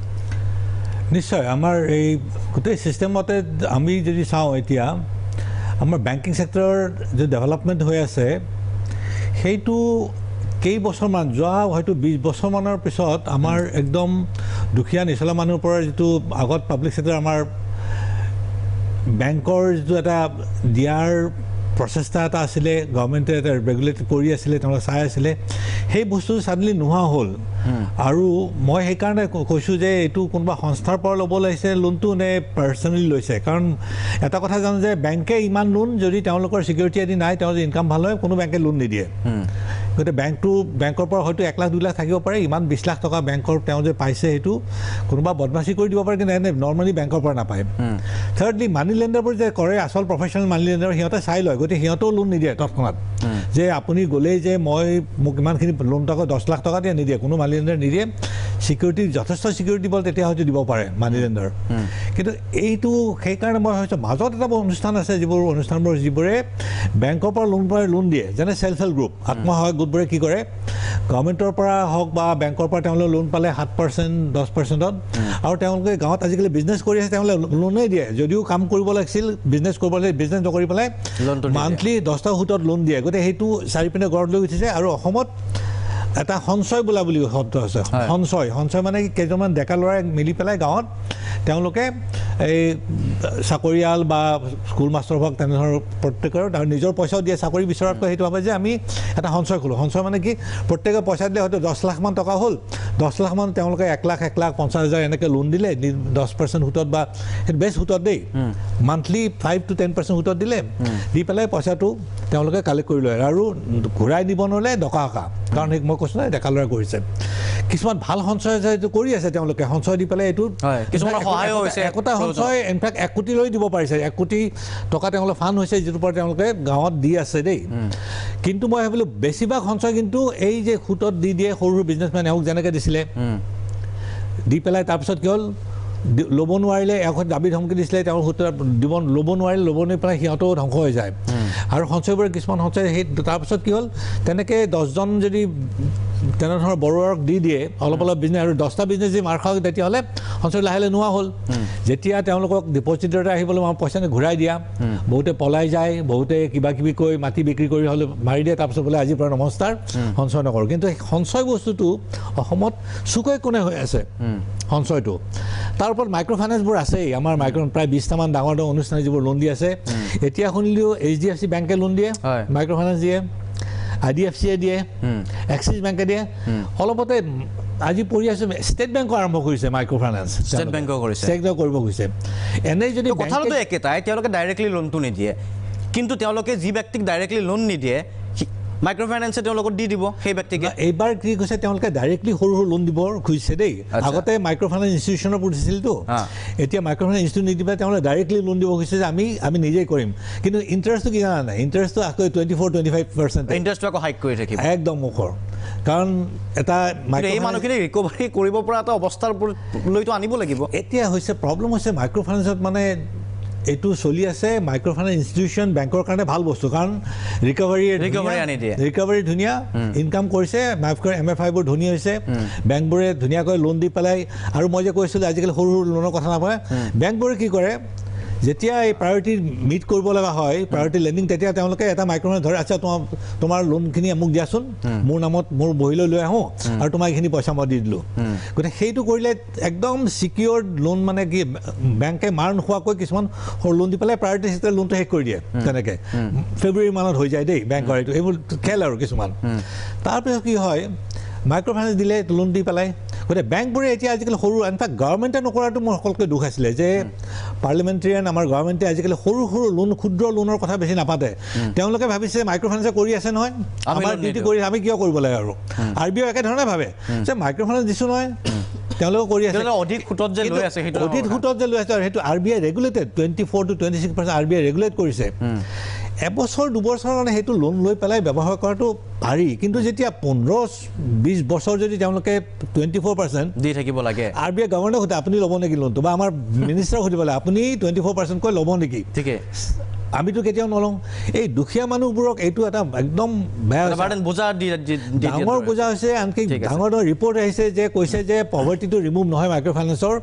Speaker 9: নিশ্চয় আমাৰ এই গোটেই চিষ্টেমতে আমি যদি চাওঁ এতিয়া আমাৰ বেংকিং ছেক্টৰৰ যে ডেভেলপমেণ্ট হৈ আছে সেইটো কেইবছৰমান যোৱা হয়তো 20 বছৰমানৰ পিছত আমাৰ একদম দুখীয়া নিচলা মানুহৰ পৰা যিটো আগত পাব্লিক ছেক্টৰ আমাৰ বেংকৰ যিটো এটা দিয়াৰ প্ৰচেষ্টা এটা আছিলে গভৰ্ণমেণ্টে এটা ৰেগুলেট কৰি আছিলে তেওঁলোকে চাই আছিলে সেই বস্তুটো ছাডেনলি নোহোৱা হ'ল আৰু মই সেইকাৰণে কৈছোঁ যে এইটো কোনোবা সংস্থাৰ পৰা ল'ব লাগিছে লোনটো নে পাৰ্চনেলি লৈছে কাৰণ এটা কথা জানো যে বেংকে ইমান লোন যদি তেওঁলোকৰ ছিকিউৰিটি আদি নাই তেওঁ যদি ইনকাম ভাল হয় কোনো বেংকে লোন নিদিয়ে গতিকে বেংকৰ পৰা হয়তো 1 লাখ 2 লাখ থাকিব পাৰে ইমান 20 লাখ টকা বেংকৰ তেওঁ যে পাইছে সেইটো কোনোবা বদমাচি কৰি দিব পাৰে কিন্তু এনে নৰ্মেলি বেংকৰ পৰা নাপায় থাৰ্ডলি মানি লেণ্ডাৰবোৰ যে কৰে আচল প্ৰফেচনেল মানি লেণ্ডাৰ সিহঁতে চাই লয় গতিকে সিহঁতেও লোন নিদিয়ে তৎক্ষণাত যে আপুনি গ'লেই যে মোক ইমানখিনি লোন টকা 10 লাখ টকা দিয়ে নিদিয়ে কোনো মানি লেণ্ডাৰ নিদিয়ে ছিকিউৰিটি যথেষ্ট ছিকিউৰিটি বল তেতিয়া হয়তো দিব পাৰে মানি লেণ্ডাৰ কিন্তু এইটো সেইকাৰণে মই ভাবিছোঁ মাজত এটা অনুষ্ঠান আছে যিবোৰ অনুষ্ঠানবোৰ যিবোৰে বেংকৰ পৰা লোন দিয়ে যেনে চেল্ফ হেল্প গ্ৰুপ আত্মসহায়ক গোটবোৰে কি কৰে গভৰ্ণমেণ্টৰ পৰা হওক বা বেংকৰ পৰা তেওঁলোকে লোন পালে 7% 10%ত আৰু তেওঁলোকে গাঁৱত আজিকালি বিজনেছ কৰি আছে তেওঁলোকে লোনেই দিয়ে যদিও কাম কৰিব লাগিছিল বিজনেছ কৰিব লাগিছিল বিজনেছ নকৰি পেলাই মান্থলি 10টা সুতত লোন দিয়ে গতিকে সেইটো চাৰিপিনে গঢ় লৈ উঠিছে আৰু অসমত এটা সঞ্চয় বোলা বুলি শব্দ আছে সঞ্চয় মানে কেইজনমান ডেকা ল'ৰাই মিলি পেলাই গাঁৱত তেওঁলোকে এই চাকৰিয়াল বা স্কুল মাষ্টৰ হওক তেনেধৰণৰ প্ৰত্যেকৰ নিজৰ পইচাও দিয়ে চাকৰি বিচৰাতকৈ সেইটো ভাবে যে আমি এটা সঞ্চয় খোলোঁ সঞ্চয় মানে কি প্ৰত্যেকে পইচা দিলে হয়তো 10 লাখ মান টকা হ'ল 10 লাখ মান তেওঁলোকে 1 লাখ 50,000 এনেকৈ লোন দিলে 10% সুতত বা সেইটো বেছ সুতত দেই মান্থলি 5 to 10% সুতত দিলে দি পেলাই পইচাটো তেওঁলোকে কালেক্ট কৰি লয় আৰু ঘূৰাই দিব নোৱাৰিলে ডকা কাৰণ সেই মই কৈছোঁ নহয় ডেকা ল'ৰাই কৰিছে কিছুমান ভাল সঞ্চয় কৰি আছে তেওঁলোকে সঞ্চয় দি পেলাই এইটো
Speaker 1: কিছুমানৰ সহায় হৈছে
Speaker 9: একোটা সঞ্চয় ইনফেক্ট 1 কোটি লৈ দিব পাৰিছে 1 কোটি টকা তেওঁলোকে ফাণ্ড হৈছে যিটোৰ পৰা তেওঁলোকে গাঁৱত দি আছে দেই কিন্তু মই ভাবিলোঁ বেছিভাগ সঞ্চয় কিন্তু এই যে সুতত দি দিয়ে সৰু বিজনেছমেন হওক যেনেকৈ দিছিলে দি পেলাই তাৰপিছত কি হ'ল ল'ব নোৱাৰিলে এখন দাবী ধমকি দিছিলে তেওঁৰ সুত দিব ল'ব নোৱাৰিলে ল'ব নি পেলাই সিহঁতেও ধ্বংস হৈ যায় আৰু সঞ্চয়বোৰে কিছুমান সঞ্চয় সেই তাৰপিছত কি হ'ল তেনেকৈ 10জন যদি তেনেধৰণৰ বড়োৱাক দি দিয়ে অলপ বিজনেছ আৰু 10টা বিজনেছ যদি মাৰ খাওক তেতিয়াহ'লে সঞ্চয় লাহে লাহে নোহোৱা হ'ল যেতিয়া তেওঁলোকক ডিপজিটৰে আহিবলৈ পইচা ঘূৰাই দিয়া বহুতে পলাই যায় বহুতে কিবা কিবি কৈ মাটি বিক্ৰী কৰি হ'লে মাৰি দিয়ে তাৰপিছত বোলে আজিৰ পৰা নমস্কাৰ সঞ্চয় নকৰোঁ কিন্তু সঞ্চয় বস্তুটো অসমত চুকৈ কোণে হৈ আছে সঞ্চয়টো তাৰ ওপৰত মাইক্ৰ' ফাইনেন্সবোৰ আছেই আমাৰ প্ৰায় 20টামান ডাঙৰ ডাঙৰ অনুষ্ঠানে যিবোৰ লোন দি আছে এতিয়া শুনিলেও HDFC বেংকে লোন দিয়ে মাইক্ৰ' ফাইনেন্স দিয়ে IDFCয়ে দিয়ে এক্সিছ বেংকে দিয়ে অলপতে আজি পঢ়ি আছোঁ ষ্টেট বেংকো আৰম্ভ কৰিছে মাইক্ৰ' ফাইনেন্স
Speaker 1: ষ্টেট বেংকো কৰিছে
Speaker 9: কৰিব গৈছে এনেই যদি
Speaker 1: কথাটো একেটাই তেওঁলোকে ডাইৰেক্টলি লোনটো নিদিয়ে কিন্তু তেওঁলোকে যি ব্যক্তিক ডাইৰেক্টলি লোন নিদিয়ে মাইক্ৰ' ফাইনেন্সে তেওঁলোকক দি দিব সেই ব্যক্তিকে
Speaker 9: এইবাৰ কি কৈছে তেওঁলোকে ডাইৰেক্টলি সৰু লোন দিব খুজিছে দেই আগতে মাইক্ৰ' ফাইনেন্স ইনষ্টিটিউশ্যনৰ দিছিলতো এতিয়া মাইক্ৰ' ফাইনেন্স ইনষ্টিটিউট নিদিবা তেওঁলোকে ডাইৰেক্টলি লোন দিব খুজিছে যে আমি নিজেই কৰিম কিন্তু ইণ্টাৰেষ্টটো কি জানা নাই ইণ্টাৰেষ্টটো আকৌ 24-25%
Speaker 1: ইণ্টাৰেষ্টটো আকৌ হাইক কৰি থাকিব
Speaker 9: একদম মুখৰ কাৰণ এটা
Speaker 1: এই মানুহখিনি ৰিকভাৰী কৰিব পৰা এটা অৱস্থাৰ লৈতো আনিব লাগিব
Speaker 9: এতিয়া হৈছে প্ৰব্লেম হৈছে মাইক্ৰ' ফাইনেন্সত মানে এইটো চলি আছে মাইক্ৰ' ফাইনেন্স ইনষ্টিটিউশ্যন বেংকৰ কাৰণে ভাল বস্তু কাৰণ ৰিকভাৰী ধুনীয়া ইনকাম কৰিছে MFIবোৰ ধনী হৈছে বেংকবোৰে ধুনীয়াকৈ লোন দি পেলাই আৰু মই যে কৈছিলোঁ আজিকালি সৰু সৰু লোনৰ কথা নাপায় বেংকবোৰে কি কৰে যেতিয়া এই প্ৰায়ৰিটি মিট কৰিব লগা হয় প্ৰায়ৰিটি লেণ্ডিং তেতিয়া তেওঁলোকে এটা মাইক্ৰ' ফাইনেন্স ধৰে আচ্ছা তোমাৰ লোনখিনি মোক দিয়াচোন মোৰ নামত মোৰ বহিলৈ লৈ আহোঁ আৰু তোমাক এইখিনি পইচা মই দি দিলোঁ গতিকে সেইটো কৰিলে একদম ছিকিউৰ্ড লোন মানে কি বেংকে মাৰ নোখোৱাকৈ কিছুমান সৰু লোন দি পেলাই প্ৰায়ৰিটি হিচাপে লোনটো শেষ কৰি দিয়ে তেনেকৈ ফেব্ৰুৱাৰী মানত হৈ যায় দেই বেংকৰ এইটো এইবোৰ খেল আৰু কিছুমান তাৰপিছত কি হয় মাইক্ৰ' ফাইনেন্স দিলে লোন দি পেলাই গতিকে বেংকবোৰে এতিয়া আজিকালি সৰু ইনফেক্ট গভৰ্ণমেণ্টে নকৰাটো মোৰ সকলোতকৈ দুখ আছিলে যে পাৰ্লিমেণ্টেৰিয়ান আমাৰ গভৰ্ণমেণ্টে আজিকালি সৰু সৰু লোন ক্ষুদ্ৰ লোনৰ কথা বেছি নাপাতে তেওঁলোকে ভাবিছে মাইক্ৰ' ফাইনেন্সে কৰি আছে নহয় আমাৰ ডিউটি কৰি আমি কিয় কৰিব লাগে আৰু RBI একেধৰণে ভাবে যে মাইক্ৰ' ফাইনেন্স দিছোঁ নহয় তেওঁলোকে কৰি আছে
Speaker 1: অধিক সুতত যে লৈ আছে
Speaker 9: আৰু সেইটো RBI ৰেগুলেটেড 24-26% RBI ৰেগুলেট কৰিছে এবছৰ দুবছৰ কাৰণে সেইটো লোন লৈ পেলাই ব্যৱহাৰ কৰাটো পাৰি কিন্তু যেতিয়া 15-20 বছৰ যদি তেওঁলোকে 24%
Speaker 1: দি থাকিব লাগে
Speaker 9: RBI গভৰ্ণৰক সুধে আপুনি ল'ব নেকি লোনটো বা আমাৰ মিনিষ্টাৰক সুধিব লাগে আপুনি 24% কৈ ল'ব নেকি
Speaker 1: ঠিকে
Speaker 9: আমিতো কেতিয়াও নলওঁ এই দুখীয়া মানুহবোৰক এইটো এটা একদম বেয়া ডাঙৰ বোজা হৈছে আনকি ডাঙৰ ডাঙৰ ৰিপৰ্ট আহিছে যে কৈছে যে পভাৰ্টিটো ৰিমুভ নহয় মাইক্ৰ' ফাইনেন্সৰ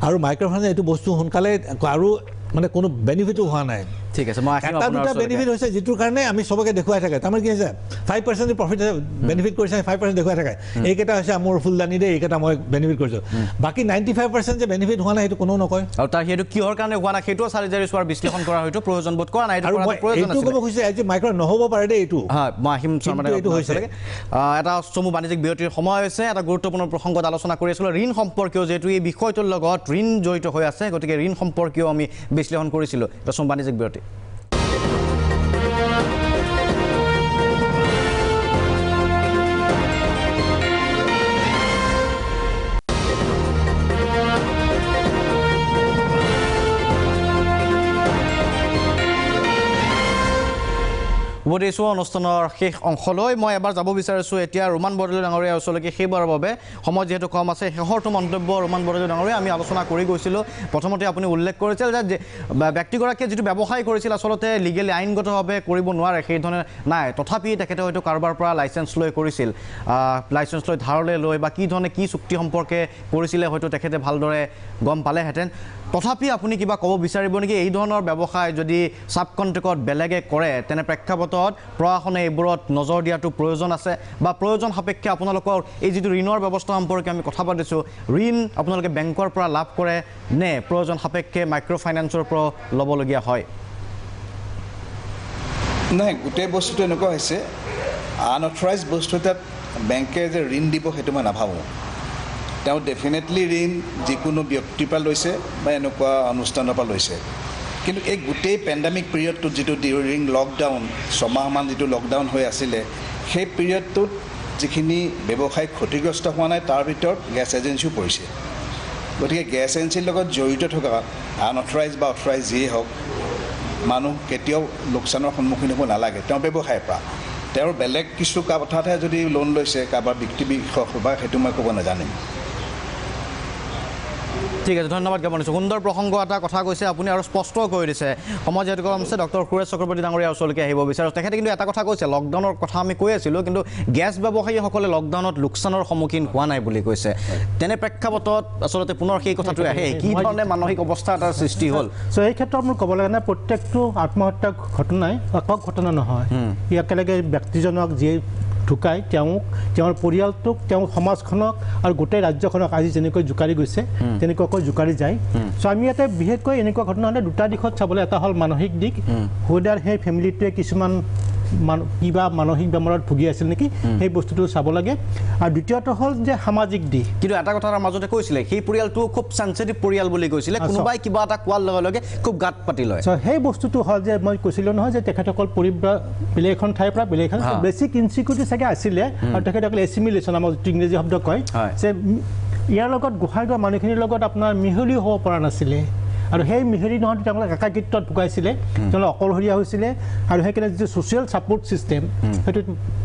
Speaker 9: আৰু মাইক্ৰ' ফাইনেন্স এইটো বস্তু সোনকালে আৰু মানে কোনো বেনিফিটো হোৱা নাই
Speaker 1: ঠিক আছে মই
Speaker 9: এটা দুটা বেনিফিট হৈছে যিটোৰ কাৰণে আমি চবকে দেখুৱাই থাকে তাৰমানে কি হৈছে 5% প্ৰফিট বেনিফিট কৰিছে 5% দেখুৱাই থাকে এইকেইটা হৈছে মোৰ ফুলদানি দেই এইকেইটা মই বেনিফিট কৰিছোঁ বাকী 95% যে বেনিফিট হোৱা নাই সেইটো কোনেও নকয়
Speaker 1: আৰু তাৰ সেইটো কিহৰ কাৰণে হোৱা নাই সেইটোও চালিজাৰি চোৱাৰ বিশ্লেষণ কৰা হয়তো প্ৰয়োজন বোধ কৰা নাই
Speaker 9: এইটো ক'ব খুজিছে আজি মাইক্ৰ' নহ'ব পাৰে দেই এইটো
Speaker 1: হয় মই আহিম এইটো হৈছে এটা চমু বাণিজ্যিক বিৰতিৰ সময় হৈছে এটা গুৰুত্বপূৰ্ণ প্ৰসংগত আলোচনা কৰি আছিলোঁ ঋণ সম্পৰ্কীয় যিহেতু এই বিষয়টোৰ লগত ঋণ জড়িত হৈ আছে গতিকে ঋণ সম্পৰ্কীয় আমি বিশ্লেষণ কৰিছিলোঁ এটা চমু বাণিজ্যিক বিৰতি উপদেশো অনুষ্ঠানৰ শেষ অংশলৈ মই এবাৰ যাব বিচাৰিছোঁ এতিয়া ৰোমান বৰদলৈ ডাঙৰীয়াৰ ওচৰলৈকে সেইবাৰৰ বাবে সময় যিহেতু কম আছে শেষৰটো মন্তব্য ৰোমান বৰদলৈ ডাঙৰীয়া আমি আলোচনা কৰি গৈছিলোঁ প্ৰথমতে আপুনি উল্লেখ কৰিছিল যে ব্যক্তিগৰাকীয়ে যিটো ব্যৱসায় কৰিছিল আচলতে লিগেলি আইনগতভাৱে কৰিব নোৱাৰে সেই ধৰণে নাই তথাপি তেখেতে হয়তো কাৰোবাৰ পৰা লাইচেঞ্চ লৈ কৰিছিল লাইচেঞ্চ লৈ ধাৰলৈ লৈ বা কি ধৰণে কি চুক্তি সম্পৰ্কে কৰিছিলে হয়তো তেখেতে ভালদৰে গম পালেহেঁতেন তথাপি আপুনি কিবা ক'ব বিচাৰিব নেকি এই ধৰণৰ ব্যৱসায় যদি সাব কণ্ট্ৰেক্টত বেলেগে কৰে তেনে প্ৰেক্ষাপটত প্ৰশাসনে এইবোৰত নজৰ দিয়াটো প্ৰয়োজন আছে বা প্ৰয়োজন সাপেক্ষে আপোনালোকৰ এই যিটো ঋণৰ ব্যৱস্থা সম্পৰ্কে আমি কথা পাতিছোঁ ঋণ আপোনালোকে বেংকৰ পৰা লাভ কৰে নে প্ৰয়োজন সাপেক্ষে মাইক্ৰ' ফাইনেন্সৰ পৰা ল'বলগীয়া হয়
Speaker 5: নাই গোটেই বস্তুটো এনেকুৱা হৈছে আনঅথৰাইজ বস্তু এটাত বেংকে যে ঋণ দিব সেইটো মই নাভাবোঁ তেওঁ ডেফিনেটলি ঋণ যিকোনো ব্যক্তিৰ পৰা লৈছে বা এনেকুৱা অনুষ্ঠানৰ পৰা লৈছে কিন্তু এই গোটেই পেণ্ডামিক পিৰিয়ডটোত যিটো ডিউৰিং লকডাউন ছমাহমান যিটো লকডাউন হৈ আছিলে সেই পিৰিয়ডটোত যিখিনি ব্যৱসায় ক্ষতিগ্ৰস্ত হোৱা নাই তাৰ ভিতৰত গেছ এজেঞ্চিও পৰিছে গতিকে গেছ এজেঞ্চিৰ লগত জড়িত থকা আনঅথৰাইজ বা অথৰাইজ যিয়েই হওক মানুহ কেতিয়াও লোকচানৰ সন্মুখীন হ'ব নালাগে তেওঁ ব্যৱসায়ৰ পৰা তেওঁৰ বেলেগ কিছু কথাতহে যদি লোন লৈছে কাৰোবাৰ ব্যক্তি বিষয় বা সেইটো মই ক'ব নাজানিম
Speaker 1: ঠিক আছে ধন্যবাদ জ্ঞাপন কৰিছোঁ সুন্দৰ প্ৰসংগ এটা কথা কৈছে আপুনি আৰু স্পষ্ট কৰি দিছে সময় যিহেতু কম আছে ডক্টৰ সুৰেশ চক্ৰৱৰ্তী ডাঙৰীয়াৰ ওচৰলৈকে আহিব বিচাৰোঁ তেখেতে কিন্তু এটা কথা কৈছে লকডাউনৰ কথা আমি কৈ আছিলোঁ কিন্তু গেছ ব্যৱসায়ীসকলে লকডাউনত লোকচানৰ সন্মুখীন হোৱা নাই বুলি কৈছে তেনে প্ৰেক্ষাপটত আচলতে পুনৰ সেই কথাটোৱে আহে কি ধৰণে মানসিক অৱস্থা এটাৰ সৃষ্টি হ'ল
Speaker 6: চ' এই ক্ষেত্ৰত মোৰ ক'ব লাগে নাই প্ৰত্যেকটো আত্মহত্যা ঘটনাই একক ঘটনা নহয় ই একেলগে ব্যক্তিজনক যিয়ে ঢুকাই তেওঁৰ পৰিয়ালটোক তেওঁ সমাজখনক আৰু গোটেই ৰাজ্যখনক আজি যেনেকৈ জোকাৰি গৈছে তেনেকুৱাকৈ জোকাৰি যায় চ' আমি ইয়াতে বিশেষকৈ এনেকুৱা ঘটনা হ'লে দুটা দিশত চাবলৈ এটা হ'ল মানসিক দিশ হুদাৰ সেই ফেমিলিটোৱে কিছুমান কিবা মানসিক বেমাৰত ভুগি আছিল নেকি সেই বস্তুটো চাব লাগে আৰু দ্বিতীয়টো হ'ল যে সামাজিক দিশ
Speaker 1: কিন্তু এটা কথা মাজতে কৈছিলে সেই পৰিয়ালটো খুব চেঞ্চিটিভ পৰিয়াল বুলি কৈছিলে কোনোবাই কিবা এটা কোৱাৰ লগে লগে খুব গাত পাতি লয়
Speaker 6: সেই বস্তুটো হ'ল যে মই কৈছিলোঁ নহয় যে তেখেতসকল বেলেগ এখন ঠাইৰ পৰা বেলেগ এখন বেছিক ইনচিকিউৰিটি চাগে আছিলে আৰু তেখেতসকলে এছিমিলেশ্যন আমাৰ যিটো ইংৰাজী শব্দ কয় যে ইয়াৰ লগত গোহাঁইগাঁৱৰ মানুহখিনিৰ লগত আপোনাৰ মিহলি হ'ব পৰা নাছিলে আৰু সেই মিহলি নহওঁতে তেওঁলোকে একাকিত্বত ভুগাইছিলে তেওঁলোকে অকলশৰীয়া হৈছিলে আৰু সেইকাৰণে যিটো ছ'চিয়েল ছাপৰ্ট ছিষ্টেম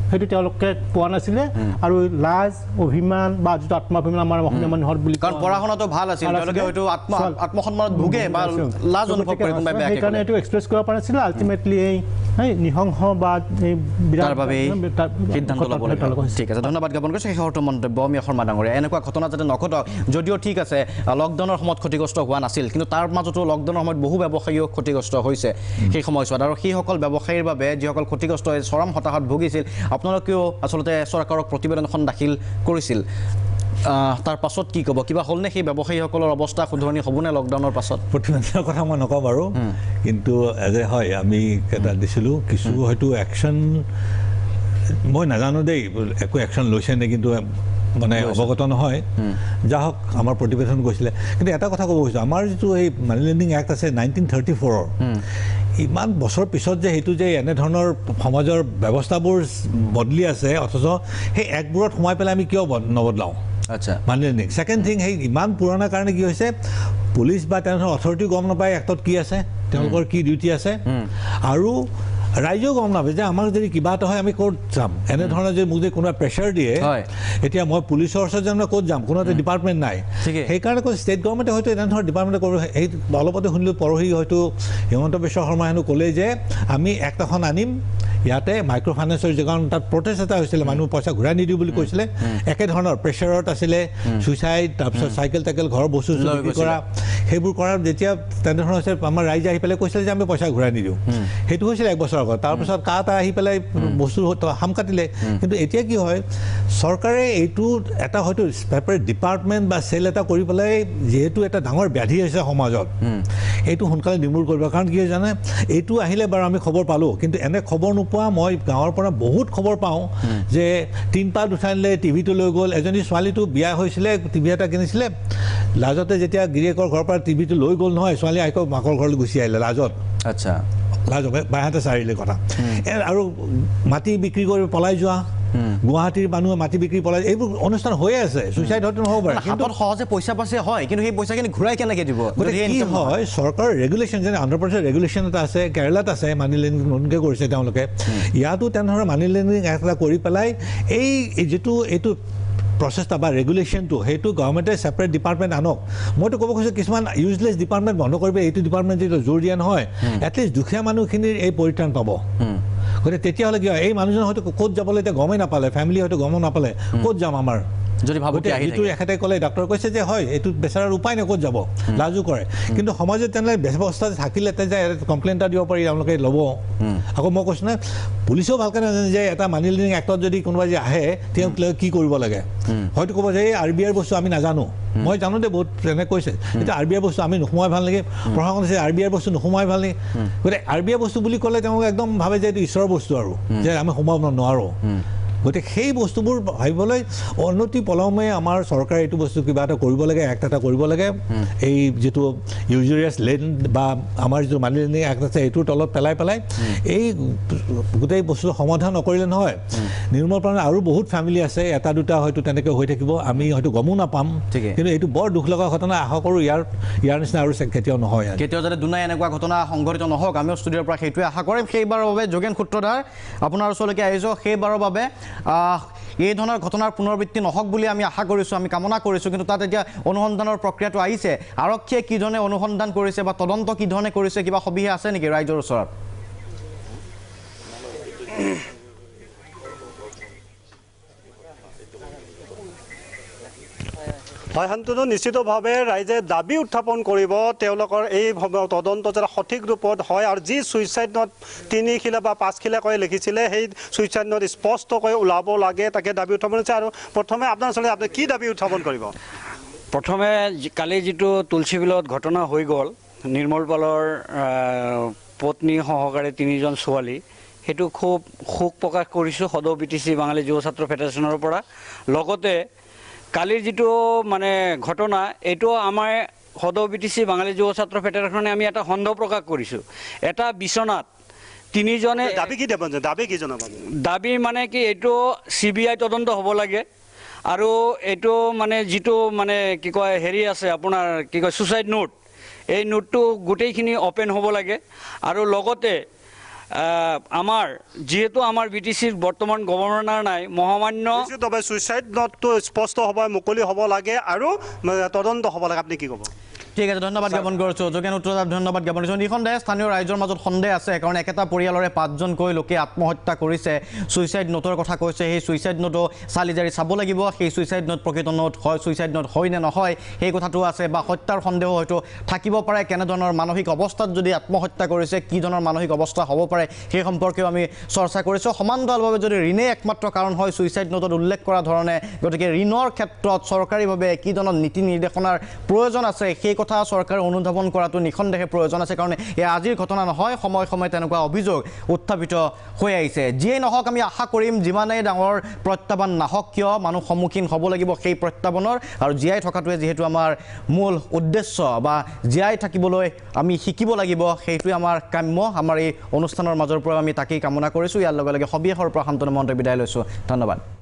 Speaker 6: সেইটো তেওঁলোকে পোৱা নাছিলে আৰু লাজ অভিমান বা যিটো আত্মাভিমান আমাৰ অসমীয়া মানুহৰ বুলি
Speaker 1: কাৰণ পঢ়া শুনাটো ভাল আছিল তেওঁলোকে হয়তো আত্মসন্মানত ভোগে বা লাজ অনুভৱ কৰে কোনোবাই বেয়াকৈ
Speaker 6: সেইকাৰণে এইটো এক্সপ্ৰেছ কৰিব পৰা নাছিলে আল্টিমেটলি এই নিহংস বা এই
Speaker 1: তাৰ বাবে সিদ্ধান্ত ল'ব লাগে ঠিক আছে ধন্যবাদ জ্ঞাপন কৰিছোঁ শেষৰটো মন্তব্য অমীয়া শৰ্মা ডাঙৰীয়া এনেকুৱা ঘটনা যাতে নঘটক যদিও ঠিক আছে লকডাউনৰ সময়ত ক্ষতিগ্ৰস্ত হোৱা নাছিল কিন্তু তাৰ মাজতো লকডাউনৰ সময়ত বহু ব্যৱসায়ীও ক্ষতিগ্ৰস্ত হৈছে সেই সময়ছোৱাত আৰু সেইসকল ব্যৱসায়ীৰ বাবে যিসকল ক্ষতিগ্ৰস্ত হৈ চৰম হতাশাত ভুগিছিল আপোনালোকেও আচলতে চৰকাৰক প্ৰতিবেদন এখন দাখিল কৰিছিল তাৰ পাছত কি ক'ব কিবা হ'লনে সেই ব্যৱসায়ীসকলৰ অৱস্থা শুধৰণি হ'বনে লকডাউনৰ পাছত
Speaker 9: প্ৰতিবেদনৰ কথা মই নকওঁ বাৰু কিন্তু এজে হয় আমি এটা দিছিলোঁ কিছু হয়তো একশ্যন মই নাজানো দেই একো একশ্যন লৈছে নে কিন্তু মানে অৱগত নহয় যা হওক আমাৰ প্ৰতিবেদন গৈছিলে কিন্তু এটা কথা ক'ব খুজিছোঁ আমাৰ যিটো এই মানি লেণ্ডিং এক্ট আছে 1934 ইমান বছৰ পিছত যে সেইটো যে এনেধৰণৰ সমাজৰ ব্যৱস্থাবোৰ বদলি আছে অথচ সেই এক্টবোৰত সোমাই পেলাই আমি কিয় নবদলাওঁ
Speaker 1: আচ্ছা
Speaker 9: মানি লেণ্ডিং ছেকেণ্ড থিং সেই ইমান পুৰণা কাৰণে কি হৈছে পুলিচ বা তেনেধৰণৰ অথৰিটিও গম নাপায় এক্টত কি আছে তেওঁলোকৰ কি ডিউটি আছে আৰু ৰাইজেও গম নাপায় যে আমাক যদি কিবা এটা হয় আমি ক'ত যাম এনেধৰণৰ যে মোক যদি কোনোবাই প্ৰেছাৰ দিয়ে এতিয়া মই পুলিচৰ ওচৰত যাম ক'ত যাম কোনো এটা ডিপাৰ্টমেণ্ট নাই সেইকাৰণে কৈ ষ্টেট গভৰ্ণমেণ্টে হয়তো এনেধৰণৰ ডিপাৰ্টমেণ্টে কৰিব সেই অলপতে শুনিলোঁ পৰহি হয়তো হিমন্ত বিশ্ব শৰ্মাই হেনো ক'লে যে আমি এক্ট এখন আনিম ইয়াতে মাইক্ৰ' ফাইনেন্সৰ কাৰণ তাত প্ৰটেষ্ট এটা হৈছিলে মানুহ পইচা ঘূৰাই নিদিওঁ বুলি কৈছিলে একেধৰণৰ প্ৰেছাৰত আছিলে ছুইচাইড তাৰপিছত চাইকেল টাইকেল ঘৰৰ বস্তু বিক্ৰী কৰা সেইবোৰ কৰাৰ যেতিয়া তেনেধৰণৰ হৈছে আমাৰ ৰাইজে আহি পেলাই কৈছিলে যে আমি পইচা ঘূৰাই নিদিওঁ সেইটো হৈছিলে 1 বছৰ আগত তাৰপিছত কাট আহি পেলাই বস্তু হাম কাটিলে কিন্তু এতিয়া কি হয় চৰকাৰে এইটো এটা হয়তো ছেপাৰেট ডিপাৰ্টমেণ্ট বা চেল এটা কৰি পেলাই যিহেতু এটা ডাঙৰ ব্যাধি হৈছে সমাজত এইটো সোনকালে নিৰ্মূল কৰিব কাৰণ কি হয় জানে এইটো আহিলে বাৰু আমি খবৰ পালোঁ কিন্তু এনে খবৰ নোপোৱা মই গাঁৱৰ পৰা বহুত খবৰ পাওঁ যে 3 পাত উঠাই নিলে টিভিটো লৈ গ'ল এজনী ছোৱালীটো বিয়া হৈছিলে টিভি এটা কিনিছিলে লাজতে যেতিয়া গিৰিয়েকৰ ঘৰৰ পৰা টিভিটো লৈ গ'ল নহয় ছোৱালী আকৌ মাকৰ ঘৰলৈ গুচি আহিলে লাজত
Speaker 1: আচ্ছা
Speaker 9: লাজ বাইহাতে চাৰিলে কথা আৰু মাটি বিক্ৰী কৰি পলাই যোৱা গুৱাহাটীৰ মানুহে মাটি বিক্ৰী পলাই এইবোৰ অনুষ্ঠান হৈয়ে আছে ছুইচাইড হয়তো নহ'ব পাৰে কিন্তু
Speaker 1: হাতত সহজে পইচা পাইছে হয় কিন্তু সেই পইচাখিনি ঘূৰাই কেনেকৈ দিব
Speaker 9: গতিকে কি হয় চৰকাৰৰ ৰেগুলেশ্যন যেনে অন্ধ্ৰপ্ৰদেশৰ ৰেগুলেশ্যন এটা আছে কেৰালাত আছে মানি লেণ্ডিং নতুনকৈ কৰিছে তেওঁলোকে ইয়াতো তেনেধৰণৰ মানি লেণ্ডিং এটা কৰি পেলাই এই যিটো এইটো প্ৰচেষ্টা বা ৰেগুলেশ্যনটো সেইটো গভৰ্ণমেণ্টে ছেপাৰেট ডিপাৰ্টমেণ্ট আনক মইতো ক'ব খুজিছোঁ কিছুমান ইউজলেছ ডিপাৰ্টমেণ্ট বন্ধ কৰিব এইটো ডিপাৰ্টমেণ্ট যিটো জোৰ দিয়া নহয় এটলিষ্ট দুখীয়া মানুহখিনিৰ এই পৰিত্ৰাণ পাব গতিকে তেতিয়াহ'লে কি হয় এই মানুহজন হয়তো ক'ত যাবলৈ এতিয়া গমেই নাপালে ফেমিলি হয়তো গমো নাপালে ক'ত যাম আমাৰ
Speaker 1: যদি ভাবোঁ
Speaker 9: যিটো এখেতে ক'লে ডাক্তৰে কৈছে যে হয় এইটো বেচাৰাৰ উপায় নাই ক'ত যাব লাজো কৰে কিন্তু সমাজত তেনেহ'লে ব্যৱস্থা থাকিলে যে কমপ্লেইন এটা দিব পাৰি তেওঁলোকে ল'ব আকৌ মই কৈছোঁ নহয় পুলিচেও ভালকৈ নাজানে যে এটা মানি লেণ্ডিং এক্টত যদি কোনোবাই যে আহে তেওঁক কি কৰিব লাগে হয়তো ক'ব যে এই RBIৰ বস্তু আমি নাজানো মই জানো দে বহুত তেনেকৈ কৈছে এতিয়া RBIৰ বস্তু আমি নোসোমাই ভাল নেকি প্ৰশাসন আছে RBIৰ বস্তু নোসোমাই ভাল নেকি গতিকে RBI বস্তু বুলি ক'লে তেওঁলোকে একদম ভাবে যে এইটো ঈশ্বৰৰ বস্তু আৰু যে আমি সোমাব নোৱাৰোঁ গতিকে সেই বস্তুবোৰ ভাবিবলৈ অনতি পলমে আমাৰ চৰকাৰে এইটো বস্তু কিবা এটা কৰিব লাগে এক্ট এটা কৰিব লাগে এই যিটো ইউজুৰিয়াছ লেণ্ড বা আমাৰ যিটো মানি লেণ্ডিং এক্ট আছে এইটোৰ তলত পেলাই এই গোটেই বস্তুটো সমাধান নকৰিলে নহয় নিৰ্মল প্ৰাণে আৰু বহুত ফেমিলি আছে এটা দুটা হয়তো তেনেকৈ হৈ থাকিব আমি হয়তো গমো নাপাম কিন্তু এইটো বৰ দুখ লগা ঘটনা আশা কৰোঁ ইয়াৰ নিচিনা আৰু কেতিয়াও নহয়
Speaker 1: কেতিয়াও যাতে দুনাই এনেকুৱা ঘটনা সংঘটিত নহওক আমিও ষ্টুডিঅ'ৰ পৰা সেইটোৱে আশা কৰিম সেইবাৰৰ বাবে যোগেন সূত্ৰধাৰ আপোনাৰ ওচৰলৈকে আহিছোঁ সেইবাৰৰ বাবে এই ধৰণৰ ঘটনাৰ পুনৰাবৃত্তি নহওক বুলি আমি আশা কৰিছোঁ আমি কামনা কৰিছোঁ কিন্তু তাত এতিয়া অনুসন্ধানৰ প্ৰক্ৰিয়াটো আহিছে আৰক্ষীয়ে কি ধৰণে অনুসন্ধান কৰিছে বা তদন্ত কি ধৰণে কৰিছে কিবা সবিশেষ আছে নেকি ৰাইজৰ ওচৰত
Speaker 2: হয় শান্তনু নিশ্চিতভাৱে ৰাইজে দাবী উত্থাপন কৰিব তেওঁলোকৰ এই তদন্ত যাতে সঠিক ৰূপত হয় আৰু যি ছুইচাইড নোট 3 খিলা বা 5 খিলাকৈ লিখিছিলে সেই ছুইচাইড নোট স্পষ্টকৈ ওলাব লাগে তাকে দাবী উত্থাপন হৈছে আৰু প্ৰথমে আপোনাৰ ওচৰলৈ আপুনি কি দাবী উত্থাপন কৰিব
Speaker 10: প্ৰথমে কালি যিটো তুলসী বিলত ঘটনা হৈ গ'ল নিৰ্মল পালৰ পত্নী সহকাৰে 3জন ছোৱালী সেইটো খুব শোক প্ৰকাশ কৰিছোঁ সদৌ BTC বাঙালী যুৱ ছাত্ৰ ফেডাৰেশ্যনৰ পৰা লগতে কালিৰ যিটো মানে ঘটনা এইটো আমাৰ সদৌ BTC বাঙালী যুৱ ছাত্ৰ ফেডাৰেশ্যনে আমি এটা সন্দেহ প্ৰকাশ কৰিছোঁ এটা বিচনাত 3জনে দাবী মানে কি এইটো CBI তদন্ত হ'ব লাগে আৰু এইটো মানে যিটো মানে কি কয় হেৰি আছে আপোনাৰ কি কয় ছুইচাইড নোট এই নোটটো গোটেইখিনি অপেন হ'ব লাগে আৰু লগতে আমাৰ যেহেতু আমাৰ BTCৰ বৰ্তমান গভৰ্ণৰ নাই মহামান্য
Speaker 2: ছুইচাইড নোটটো স্পষ্ট হ'ব মুকলি হ'ব লাগে আৰু তদন্ত হ'ব লাগে আপুনি কি ক'ব
Speaker 1: ঠিক আছে ধন্যবাদ জ্ঞাপন কৰিছোঁ যোগেন সূত্ৰধাৰ ধন্যবাদ জ্ঞাপন কৰিছোঁ নিঃসন্দেহে স্থানীয় ৰাইজৰ মাজত সন্দেহ আছে কাৰণ একেটা পৰিয়ালৰে 5জনকৈ লোকে আত্মহত্যা কৰিছে ছুইচাইড নোটৰ কথা কৈছে সেই ছুইচাইড নোটো চালি জাৰি চাব লাগিব সেই ছুইচাইড নোট প্ৰকৃত নোট হয় ছুইচাইড নোট হয় নে নহয় সেই কথাটো আছে বা হত্যাৰ সন্দেহ হয়তো থাকিব পাৰে কেনেধৰণৰ মানসিক অৱস্থাত যদি আত্মহত্যা কৰিছে কি ধৰণৰ মানসিক অৱস্থা হ'ব পাৰে সেই সম্পৰ্কেও আমি চৰ্চা কৰিছোঁ সমান্তৰালভাৱে যদি ঋণে একমাত্ৰ কাৰণ হয় ছুইচাইড নোটত উল্লেখ কৰা ধৰণে গতিকে ঋণৰ ক্ষেত্ৰত চৰকাৰীভাৱে কি ধৰণৰ নীতি নিৰ্দেশনাৰ প্ৰয়োজন আছে সেই কথা চৰকাৰে অনুধাৱন কৰাটো নিঃসন্দেহে প্ৰয়োজন আছে কাৰণ এই আজিৰ ঘটনা নহয় সময়ে সময়ে তেনেকুৱা অভিযোগ উত্থাপিত হৈ আহিছে যিয়েই নহওক আমি আশা কৰিম যিমানেই ডাঙৰ প্ৰত্যাহ্বান নাহক কিয় মানুহ সন্মুখীন হ'ব লাগিব সেই প্ৰত্যাহ্বানৰ আৰু জীয়াই থকাটোৱে যিহেতু আমাৰ মূল উদ্দেশ্য বা জীয়াই থাকিবলৈ আমি শিকিব লাগিব সেইটোৱে আমাৰ কাম্য আমাৰ এই অনুষ্ঠানৰ মাজৰ পৰা আমি তাকেই কামনা কৰিছোঁ ইয়াৰ লগে লগে সবিশেষৰ পৰা শান্তনু মহন্তই বিদায় লৈছোঁ ধন্যবাদ